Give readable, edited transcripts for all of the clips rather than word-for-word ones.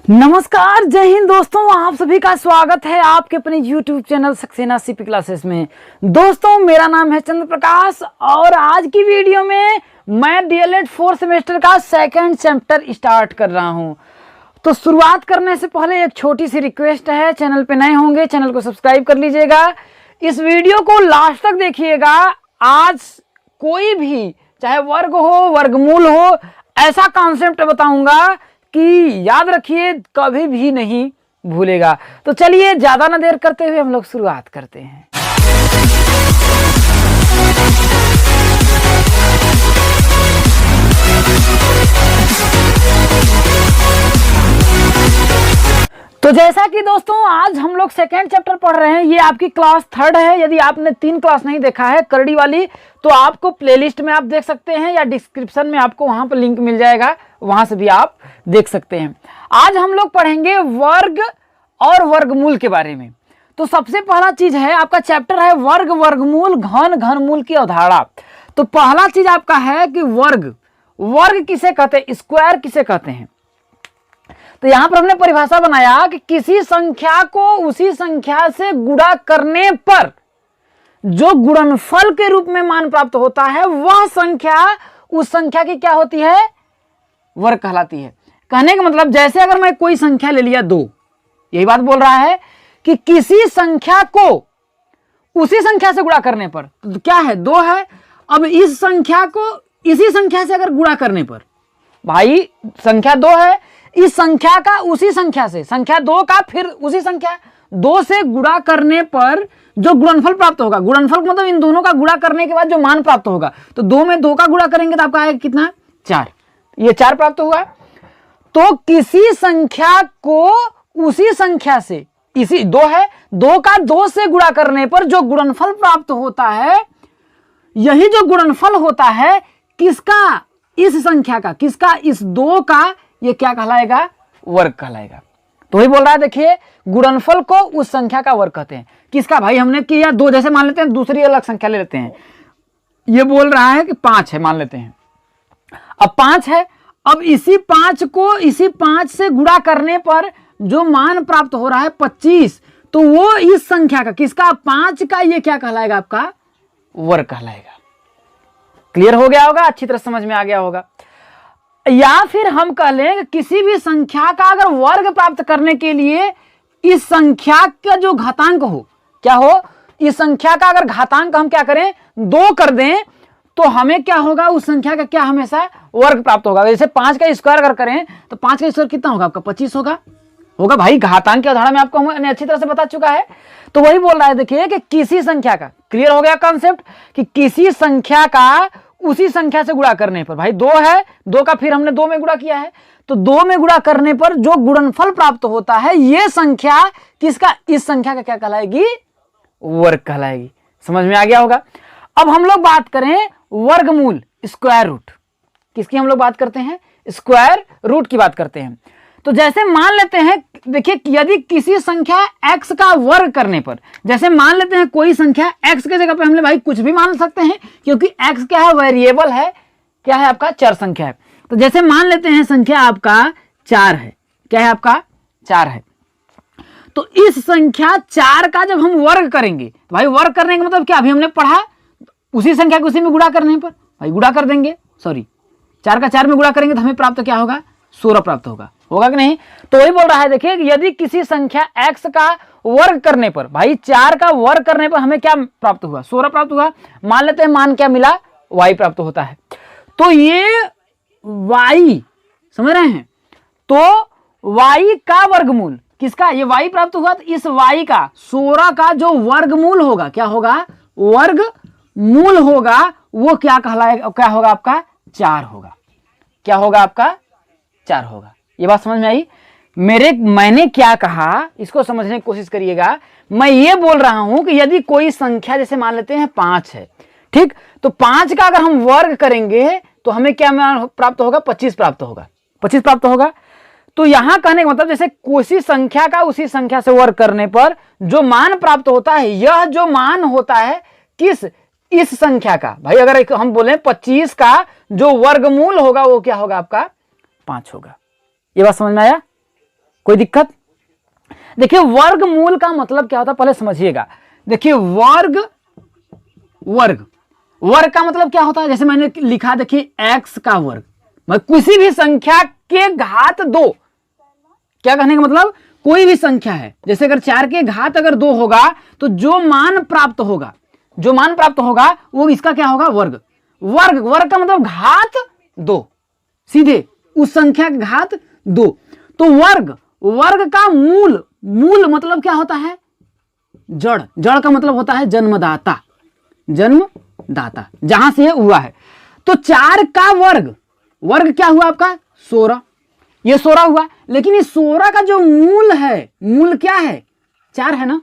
नमस्कार, जय हिंद दोस्तों। आप सभी का स्वागत है आपके अपने YouTube channel Saxena CP classes में। दोस्तों, मेरा नाम है चंद्र प्रकाश और आज की वीडियो में मैं डीएलएड 4th सेमेस्टर का सेकंड चैप्टर स्टार्ट कर रहा हूं। तो शुरुआत करने से पहले एक छोटी सी रिक्वेस्ट है, चैनल पे नए होंगे चैनल को सब्सक्राइब कर लीजिएगा, इस वीडियो को लास्ट तक देखिएगा। आज कोई भी चाहे वर्ग हो वर्गमूल हो ऐसा कॉन्सेप्ट बताऊंगा कि याद रखिए कभी भी नहीं भूलेगा। तो चलिए ज्यादा ना देर करते हुए हम लोग शुरुआत करते हैं। तो जैसा कि दोस्तों आज हम लोग सेकेंड चैप्टर पढ़ रहे हैं, ये आपकी क्लास 3rd है। यदि आपने 3 क्लास नहीं देखा है करड़ी वाली तो आपको प्लेलिस्ट में आप देख सकते हैं या डिस्क्रिप्शन में आपको वहां पर लिंक मिल जाएगा, वहां से भी आप देख सकते हैं। आज हम लोग पढ़ेंगे वर्ग और वर्गमूल के बारे में। तो सबसे पहला चीज है आपका चैप्टर है वर्ग वर्गमूल घन घनमूल की अवधारणा। तो पहला चीज आपका है कि वर्ग किसे कहते हैं, स्क्वायर किसे कहते हैं। तो यहां पर हमने परिभाषा बनाया कि किसी संख्या को उसी संख्या से गुणा करने पर जो गुणनफल के रूप में मान प्राप्त होता है वह संख्या उस संख्या की क्या होती है, वर्ग कहलाती है। कहने का मतलब जैसे अगर मैं कोई संख्या ले लिया 2, यही बात बोल रहा है कि किसी संख्या को उसी संख्या से गुणा करने पर, तो क्या है 2 है। अब इस संख्या को इसी संख्या से अगर गुणा करने पर, भाई संख्या 2 है, इस संख्या का उसी संख्या से, संख्या 2 का फिर उसी संख्या 2 से गुणा करने पर जो गुणनफल प्राप्त होगा, गुणनफल मतलब इन दोनों का गुणा करने के बाद जो मान प्राप्त होगा, तो 2 में 2 का गुणा करेंगे तो आपका आएगा कितना, 4। ये 4 प्राप्त हुआ। तो किसी संख्या को उसी संख्या से, इसी 2 है, 2 का 2 से गुणा करने पर जो गुणनफल प्राप्त होता है, यही जो गुणनफल होता है किसका, इस संख्या का, किसका, इस 2 का, ये क्या कहलाएगा, वर्ग कहलाएगा। तो वही बोल रहा है, देखिए गुणनफल को उस संख्या का वर्ग कहते हैं। किसका, भाई हमने किया 2, जैसे मान लेते हैं दूसरी अलग संख्या ले लेते हैं, ये बोल रहा है कि 5 है, मान लेते हैं। अब 5 है, अब इसी 5 को इसी 5 से गुणा करने पर जो मान प्राप्त हो रहा है 25, तो वो इस संख्या का, किसका, 5 का, ये क्या कहलाएगा, आपका वर्ग कहलाएगा। क्लियर हो गया होगा, अच्छी तरह समझ में आ गया होगा। या फिर हम कह लें कि किसी भी संख्या का अगर वर्ग प्राप्त करने के लिए इस संख्या का जो घातांक हो, क्या हो, इस संख्या का अगर घातांक हम क्या करें 2 कर दें तो हमें क्या होगा, उस संख्या का क्या हमेशा वर्ग प्राप्त होगा। जैसे 5 का स्क्वायर अगर करें तो 5 का स्क्वायर कितना होगा, आपका 25 होगा भाई। घातांक की अवधारणा में आपको हमने अच्छी तरह से बता चुका है। तो वही बोल रहा है, देखिए कि किसी संख्या का, क्लियर हो गया कॉन्सेप्ट, कि किसी संख्या का उसी संख्या से गुणा करने पर, भाई 2 है, 2 का फिर हमने 2 में गुणा किया है, तो 2 में गुणा करने पर जो गुणनफल प्राप्त होता है, ये संख्या किसका, इस संख्या का क्या कहलाएगी, वर्ग कहलाएगी। समझ में आ गया होगा। अब हम लोग बात करें वर्गमूल, स्क्वायर रूट, किसकी हम लोग बात करते हैं, स्क्वायर रूट की बात करते हैं। तो जैसे मान लेते हैं, देखिए यदि किसी संख्या x का वर्ग करने पर, जैसे मान लेते हैं कोई संख्या x के जगह पे हमने भाई कुछ भी मान सकते हैं, क्योंकि x क्या है, वेरिएबल है, क्या है आपका, चर संख्या है। तो जैसे मान लेते हैं संख्या आपका 4 है, क्या है आपका 4 है। तो इस संख्या 4 का जब हम वर्ग करेंगे, तो भाई वर्ग करने का मतलब क्या, अभी हमने पढ़ा उसी संख्या को उसी में गुणा करने पर भाई गुणा कर देंगे, 4 का 4 में गुणा करेंगे तो हमें प्राप्त क्या होगा, 16 प्राप्त होगा कि नहीं। तो वही बोल रहा है, देखिए यदि किसी संख्या x का वर्ग करने पर, भाई 4 का वर्ग करने पर हमें क्या प्राप्त हुआ, 16 प्राप्त हुआ। मान लेते हैं मान क्या मिला, y प्राप्त होता है। तो ये y, समझ रहे हैं, तो y का वर्गमूल किसका, ये y प्राप्त हुआ, तो इस y का 16 का जो वर्गमूल होगा, क्या होगा, वर्गमूल होगा, वो क्या कहलाएगा, क्या होगा आपका 4 होगा। क्या होगा आपका 4 होगा। ये बात समझ में आई। मैंने क्या कहा इसको समझने की कोशिश करिएगा। मैं ये बोल रहा हूं कि यदि कोई संख्या, जैसे मान लेते हैं 5 है, ठीक, तो 5 का अगर हम वर्ग करेंगे तो हमें क्या प्राप्त होगा, 25 प्राप्त होगा, 25 प्राप्त होगा। तो यहां कहने का मतलब जैसे किसी संख्या का उसी संख्या से वर्ग करने पर जो मान प्राप्त होता है, यह जो मान होता है किस, इस संख्या का, भाई अगर हम बोले 25 का जो वर्गमूल होगा वो क्या होगा आपका 5 होगा। ये बात समझ में आया। कोई दिक्कत? देखिए वर्गमूल का मतलब क्या होता है पहले समझिएगा। देखिए वर्ग का मतलब क्या होता है, जैसे मैंने लिखा देखिए x का वर्ग, मैं किसी भी संख्या के घात 2, क्या कहने का मतलब कोई भी संख्या है, जैसे अगर 4 के घात अगर 2 होगा तो जो मान प्राप्त होगा वो इसका क्या होगा, वर्ग का मतलब घात 2, सीधे उस संख्या का घात 2। तो वर्ग का मूल मतलब क्या होता है, जड़ का मतलब होता है जन्मदाता, जहां से हुआ है। तो 4 का वर्ग क्या हुआ आपका 16, ये 16 हुआ, लेकिन इस 16 का जो मूल क्या है 4 है ना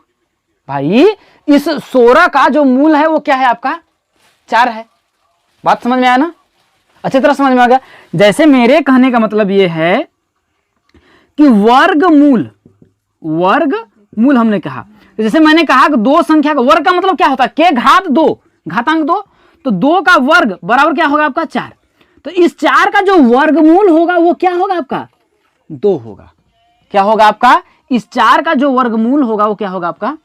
भाई, इस 16 का जो मूल है वो क्या है आपका 4 है। बात समझ में आया ना, अच्छी तरह समझ में आ गया। जैसे मेरे कहने का मतलब ये है कि वर्गमूल हमने कहा, जैसे मैंने कहा कि 2 संख्या का वर्ग का मतलब क्या होता है के घात 2, घातांक 2, तो 2 का वर्ग बराबर क्या होगा आपका 4। तो इस 4 का जो वर्गमूल होगा वो क्या होगा आपका 2 होगा। क्या होगा आपका, इस 4 का जो वर्गमूल होगा वो क्या होगा आपका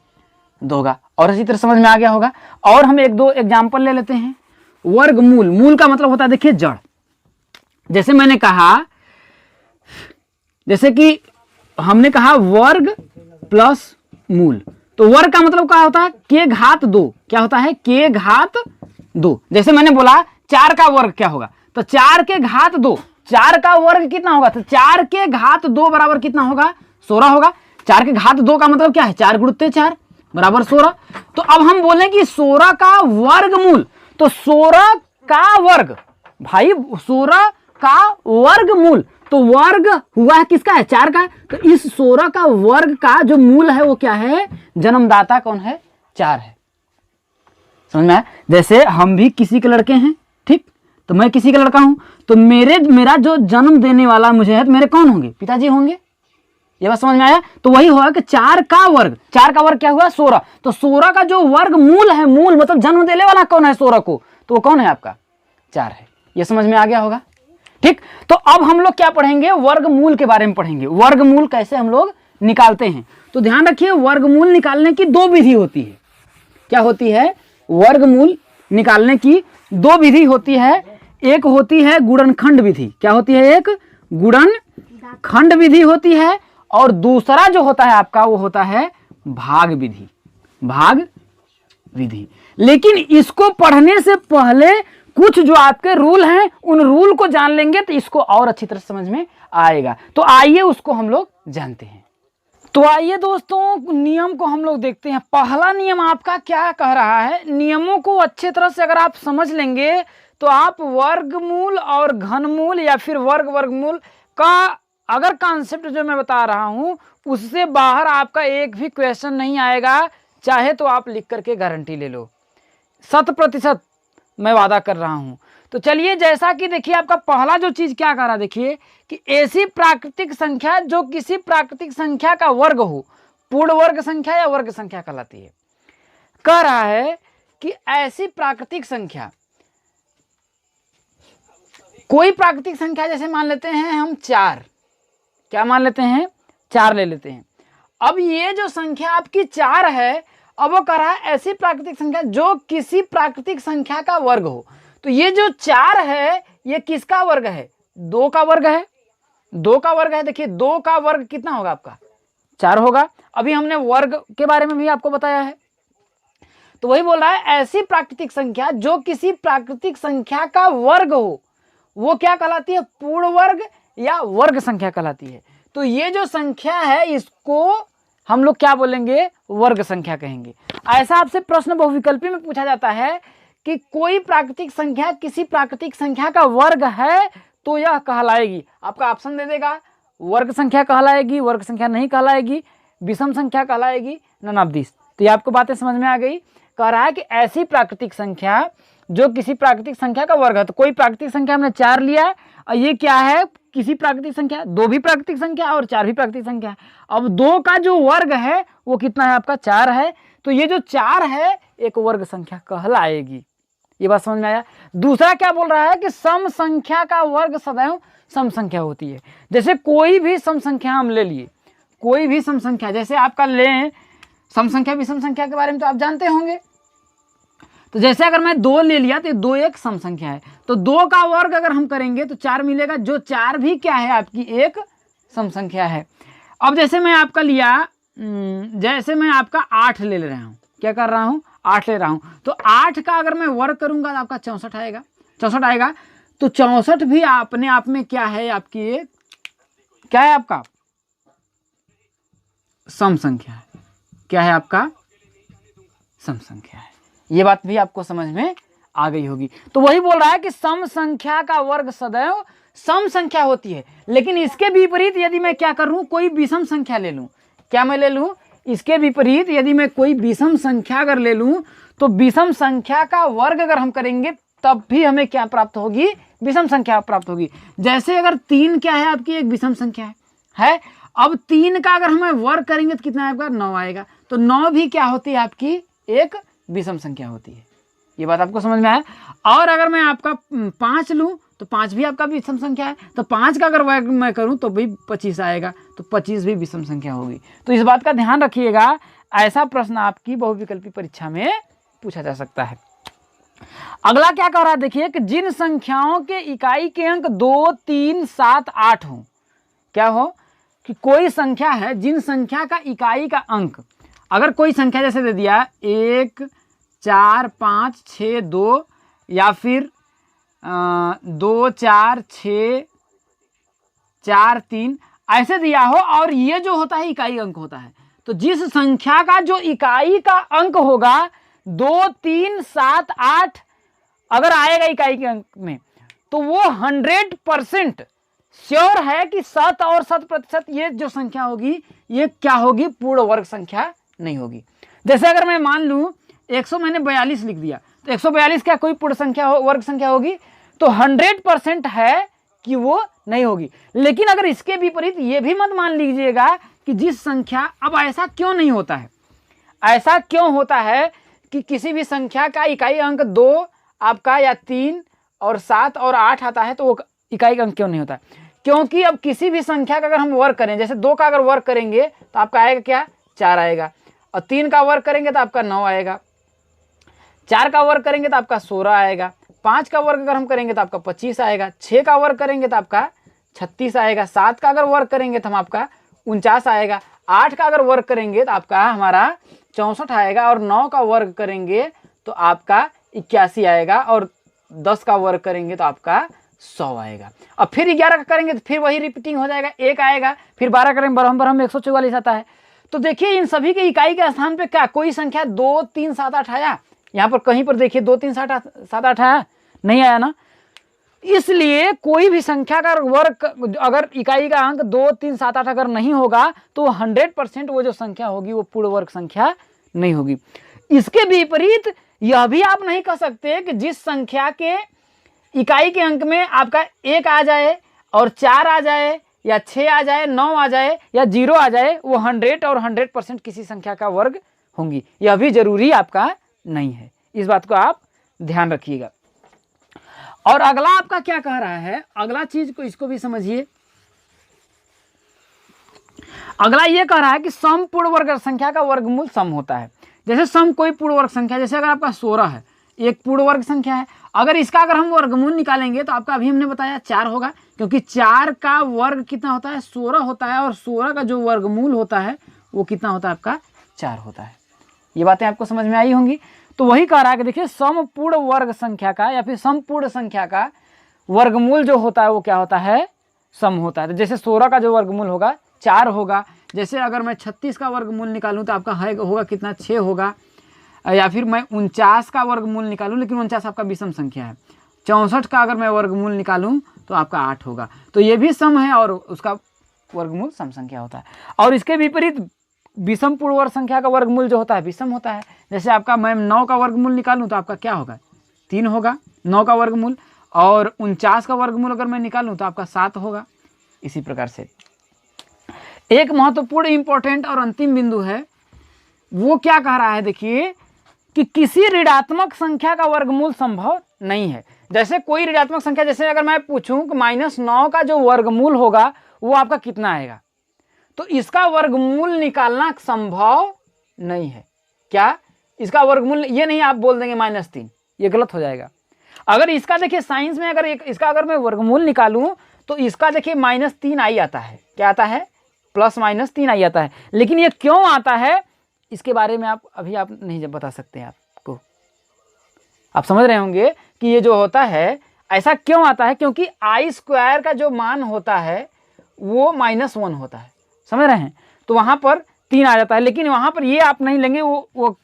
2 होगा। और इसी तरह समझ में आ गया होगा। और हम 1-2 एग्जाम्पल ले लेते हैं। मूल का मतलब होता है देखिए जड़, जैसे मैंने कहा, जैसे कि हमने कहा वर्ग प्लस मूल, तो वर्ग का मतलब क्या होता है के घात 2, क्या होता है के घात 2। जैसे मैंने बोला 4 का वर्ग क्या होगा, तो 4 के घात 2, 4 का वर्ग कितना होगा, तो 4 के घात 2 बराबर कितना होगा 16 होगा। 4 के घात 2 का मतलब क्या है 4 गुणित 4 बराबर 16। तो अब हम बोलें कि 16 का वर्गमूल, तो 16 का वर्ग भाई 16 का वर्गमूल, तो वर्ग हुआ है किसका है 4 का, तो इस 16 का वर्ग का जो मूल है वो क्या है, जन्मदाता कौन है 4 है। समझ में आया? जैसे हम भी किसी के लड़के हैं, ठीक, तो मैं किसी का लड़का हूं, तो मेरा जो जन्म देने वाला मुझे है तो मेरे कौन होंगे, पिताजी होंगे। ये बात समझ में आया? तो वही होगा कि 4 का वर्ग क्या हुआ 16, तो 16 का जो वर्ग मूल है, मूल मतलब जन्म देने वाला कौन है 16 को, तो वो कौन है आपका 4 है। ये समझ में आ गया होगा, ठीक। तो अब हम लोग क्या पढ़ेंगे, वर्गमूल के बारे में पढ़ेंगे। वर्गमूल कैसे हम लोग निकालते हैं, तो ध्यान रखिए वर्गमूल निकालने की 2 विधि होती है। क्या होती है, वर्गमूल निकालने की 2 विधि होती है। एक होती है गुणनखंड विधि, क्या होती है, एक गुणनखंड विधि होती है, और दूसरा जो होता है आपका वो होता है भाग विधि। लेकिन इसको पढ़ने से पहले कुछ जो आपके रूल हैं उन रूल को जान लेंगे तो इसको और अच्छी तरह समझ में आएगा। तो आइए उसको हम लोग जानते हैं। तो आइए दोस्तों नियम को हम लोग देखते हैं। पहला नियम आपका क्या कह रहा है, नियमों को अच्छे तरह से अगर आप समझ लेंगे तो आप वर्गमूल और घनमूल या फिर वर्गमूल का अगर कॉन्सेप्ट जो मैं बता रहा हूं उससे बाहर आपका एक भी क्वेश्चन नहीं आएगा, चाहे तो आप लिख करके गारंटी ले लो, 100% मैं वादा कर रहा हूं। तो चलिए, जैसा कि देखिए आपका पहला जो चीज क्या कह रहा है, देखिए कि ऐसी प्राकृतिक संख्या जो किसी प्राकृतिक संख्या का वर्ग हो, पूर्ण वर्ग संख्या या वर्ग संख्या कहलाती है। कह रहा है कि ऐसी प्राकृतिक संख्या, कोई प्राकृतिक संख्या जैसे मान लेते हैं हम 4, क्या मान लेते हैं 4 ले लेते हैं। अब ये जो संख्या आपकी 4 है, अब वो कह रहा है ऐसी प्राकृतिक संख्या जो किसी प्राकृतिक संख्या का वर्ग हो। तो ये जो 4 है ये किसका वर्ग है, 2 का वर्ग है, 2 का वर्ग है। देखिए 2 का वर्ग कितना होगा आपका 4 होगा। अभी हमने वर्ग के बारे में भी आपको बताया है। तो वही बोल रहा है ऐसी प्राकृतिक संख्या जो किसी प्राकृतिक संख्या का वर्ग हो वो क्या कहलाती है, पूर्ण वर्ग या वर्ग संख्या कहलाती है। तो ये जो संख्या है इसको हम लोग क्या बोलेंगे, वर्ग संख्या कहेंगे। ऐसा आपसे प्रश्न बहुविकल्पी में पूछा जाता है कि कोई प्राकृतिक संख्या किसी प्राकृतिक संख्या का वर्ग है तो यह कहलाएगी, आपका ऑप्शन दे देगा, वर्ग संख्या कहलाएगी, वर्ग संख्या नहीं कहलाएगी, विषम संख्या कहलाएगी, नन ऑफ दिस। तो ये आपको बातें समझ में आ गई। कह रहा है कि ऐसी प्राकृतिक संख्या जो किसी प्राकृतिक संख्या का वर्ग है। तो कोई प्राकृतिक संख्या हमने 4 लिया है और ये क्या है, किसी प्राकृतिक संख्या, 2 भी प्राकृतिक संख्या और 4 भी प्राकृतिक संख्या है। अब 2 का जो वर्ग है वो कितना है आपका 4 है। तो ये जो 4 है एक वर्ग संख्या कहलाएगी। ये बात समझ में आया। दूसरा क्या बोल रहा है कि सम संख्या का वर्ग सदैव सम संख्या होती है। जैसे कोई भी सम संख्या हम ले लिए, कोई भी सम संख्या, जैसे आपका लें सम संख्या विषम संख्या के बारे में तो आप जानते होंगे। तो जैसे अगर मैं 2 ले लिया तो 2 एक सम संख्या है, तो 2 का वर्ग अगर हम करेंगे तो 4 मिलेगा, जो 4 भी क्या है आपकी एक सम संख्या है। अब जैसे मैं आपका लिया, जैसे मैं आपका 8 ले रहा हूँ, क्या कर रहा हूँ 8 ले रहा हूँ, तो 8 का अगर मैं वर्ग करूंगा तो आपका 64 आएगा, 64 आएगा। तो 64 भी अपने आप में क्या है आपकी एक, क्या है आपका सम संख्या है, क्या है आपका सम संख्या है। ये बात भी आपको समझ में आ गई होगी। तो वही बोल रहा है कि सम संख्या का वर्ग सदैव सम संख्या होती है, लेकिन इसके विपरीत यदि मैं क्या करूं, कोई विषम संख्या ले लूं, क्या मैं ले लूं, इसके विपरीत यदि मैं कोई विषम संख्या अगर ले लूं तो विषम संख्या का वर्ग अगर हम करेंगे तब भी हमें क्या प्राप्त होगी, विषम संख्या प्राप्त होगी। जैसे अगर 3 क्या है आपकी एक विषम संख्या है, अब 3 का अगर हमें वर्ग करेंगे तो कितना आएगा, 9 आएगा। तो 9 भी क्या होती है आपकी एक विषम संख्या होती है। ये बात आपको समझ में आया। और अगर मैं आपका 5 लूं तो 5 भी आपका विषम संख्या है, तो 5 का अगर वर्ग मैं करूं तो भी 25 आएगा, तो 25 भी विषम संख्या होगी। तो इस बात का ध्यान रखिएगा, ऐसा प्रश्न आपकी बहुविकल्पी परीक्षा में पूछा जा सकता है। अगला क्या कह रहा है देखिए, कि जिन संख्याओं के इकाई के अंक 2, 3, 7, 8 हो, क्या हो कि कोई संख्या है जिन संख्या का इकाई का अंक, अगर कोई संख्या जैसे दे दिया 1, 4, 5, 6, 2 या फिर 2, 4, 6, 4, 3 ऐसे दिया हो, और ये जो होता है इकाई अंक होता है, तो जिस संख्या का जो इकाई का अंक होगा 2, 3, 7, 8 अगर आएगा इकाई के अंक में, तो वो 100% श्योर है कि 7 और 7% ये जो संख्या होगी ये क्या होगी, पूर्ण वर्ग संख्या नहीं होगी। जैसे अगर मैं मान लूं 100 मैंने 42 लिख दिया, तो 142 क्या कोई पूर्ण संख्या वर्ग संख्या होगी, तो 100% है कि वो नहीं होगी। लेकिन अगर इसके विपरीत ये भी मत मान लीजिएगा कि जिस संख्या, अब ऐसा क्यों नहीं होता है, ऐसा क्यों होता है कि किसी भी संख्या का इकाई अंक 2 आपका या 3 और 7 और 8 आता है तो वो इकाई अंक क्यों नहीं होता, क्योंकि अब किसी भी संख्या का अगर हम वर्ग करें, जैसे 2 का अगर वर्ग करेंगे तो आपका आएगा क्या, 4 आएगा, और 3 का वर्ग करेंगे तो आपका 9 आएगा, 4 का वर्ग करेंगे तो आपका 16 आएगा, 5 का वर्ग अगर हम करेंगे तो आपका 25 आएगा, 6 का वर्ग करेंगे तो आपका 36 आएगा, 7 का अगर वर्ग करेंगे तो हम आपका 49 आएगा, 8 का अगर वर्ग करेंगे तो आपका हमारा 64 आएगा, और 9 का वर्ग करेंगे तो आपका 81 आएगा, और 10 का वर्ग करेंगे तो आपका 100 आएगा। अब फिर 11 का करेंगे तो फिर वही रिपीटिंग हो जाएगा, 1 आएगा, फिर 12 करेंगे बरहम 144 आता है। तो देखिए इन सभी के इकाई के स्थान पे क्या कोई संख्या 2, 3, 7, 8 आया, यहाँ पर कहीं पर देखिए 2, 3, 7, 8 आया, नहीं आया ना। इसलिए कोई भी संख्या का वर्ग अगर इकाई का अंक 2, 3, 7, 8 अगर नहीं होगा तो 100% वो जो संख्या होगी वो पूर्ण वर्ग संख्या नहीं होगी। इसके विपरीत यह भी आप नहीं कह सकते कि जिस संख्या के इकाई के अंक में आपका 1 आ जाए और 4 आ जाए या 6 आ जाए, 9 आ जाए या 0 आ जाए, वो 100 और 100% किसी संख्या का वर्ग होंगी, यह भी जरूरी आपका नहीं है। इस बात को आप ध्यान रखिएगा। और अगला आपका क्या कह रहा है, अगला चीज को इसको भी समझिए। अगला ये कह रहा है कि सम पूर्ण वर्ग संख्या का वर्गमूल सम होता है। जैसे सम कोई पूर्ण वर्ग संख्या, जैसे अगर आपका 16 है, एक पूर्ण वर्ग संख्या है, अगर इसका अगर हम वर्गमूल निकालेंगे तो आपका अभी हमने बताया 4 होगा, क्योंकि 4 का वर्ग कितना होता है, 16 होता है, और 16 का जो वर्गमूल होता है वो कितना होता है आपका 4 होता है। ये बातें आपको समझ में आई होंगी। तो वही कह रहा है कि देखिए समपूर्ण वर्ग संख्या का या फिर संपूर्ण संख्या का वर्गमूल जो होता है वो क्या होता है, सम होता है। तो जैसे 16 का जो वर्गमूल होगा 4 होगा, जैसे अगर मैं 36 का वर्गमूल निकालूं तो आपका होगा कितना, 6 होगा, या फिर मैं 49 का वर्गमूल निकालूं, लेकिन 49 आपका विषम संख्या है, 64 का अगर मैं वर्गमूल निकालूं तो आपका 8 होगा, तो ये भी सम है और उसका वर्गमूल सम संख्या होता है। और इसके विपरीत विषम पूर्ण वर्ग संख्या का वर्गमूल जो होता है विषम होता है। जैसे आपका मैं 9 का वर्गमूल निकालूं तो आपका क्या होगा, 3 होगा 9 का वर्गमूल, और 49 का वर्गमूल अगर मैं निकालूं तो आपका 7 होगा। इसी प्रकार से एक महत्वपूर्ण इंपॉर्टेंट और अंतिम बिंदु है, वो क्या कह रहा है देखिए, कि किसी ऋणात्मक संख्या का वर्गमूल संभव नहीं है। जैसे कोई ऋणात्मक संख्या, जैसे अगर मैं पूछूं कि -9 का जो वर्गमूल होगा वो आपका कितना आएगा, तो इसका वर्गमूल निकालना संभव नहीं है। क्या? इसका वर्गमूल, ये नहीं आप बोल देंगे -3, ये गलत हो जाएगा। अगर इसका देखिए साइंस में, अगर इसका अगर मैं वर्गमूल निकालूं तो इसका देखिए -3 आई आता है। क्या आता है? +-3 आई आता है। लेकिन ये क्यों आता है इसके बारे में आप अभी आप नहीं बता सकते हैं। आपको आप समझ रहे होंगे कि ये जो होता है ऐसा क्यों आता है, क्योंकि i² का जो मान होता है वो -1 होता है। समझ रहे हैं? तो वहाँ पर 3 आ जाता है, लेकिन वहाँ पर ये आप नहीं लेंगे, वो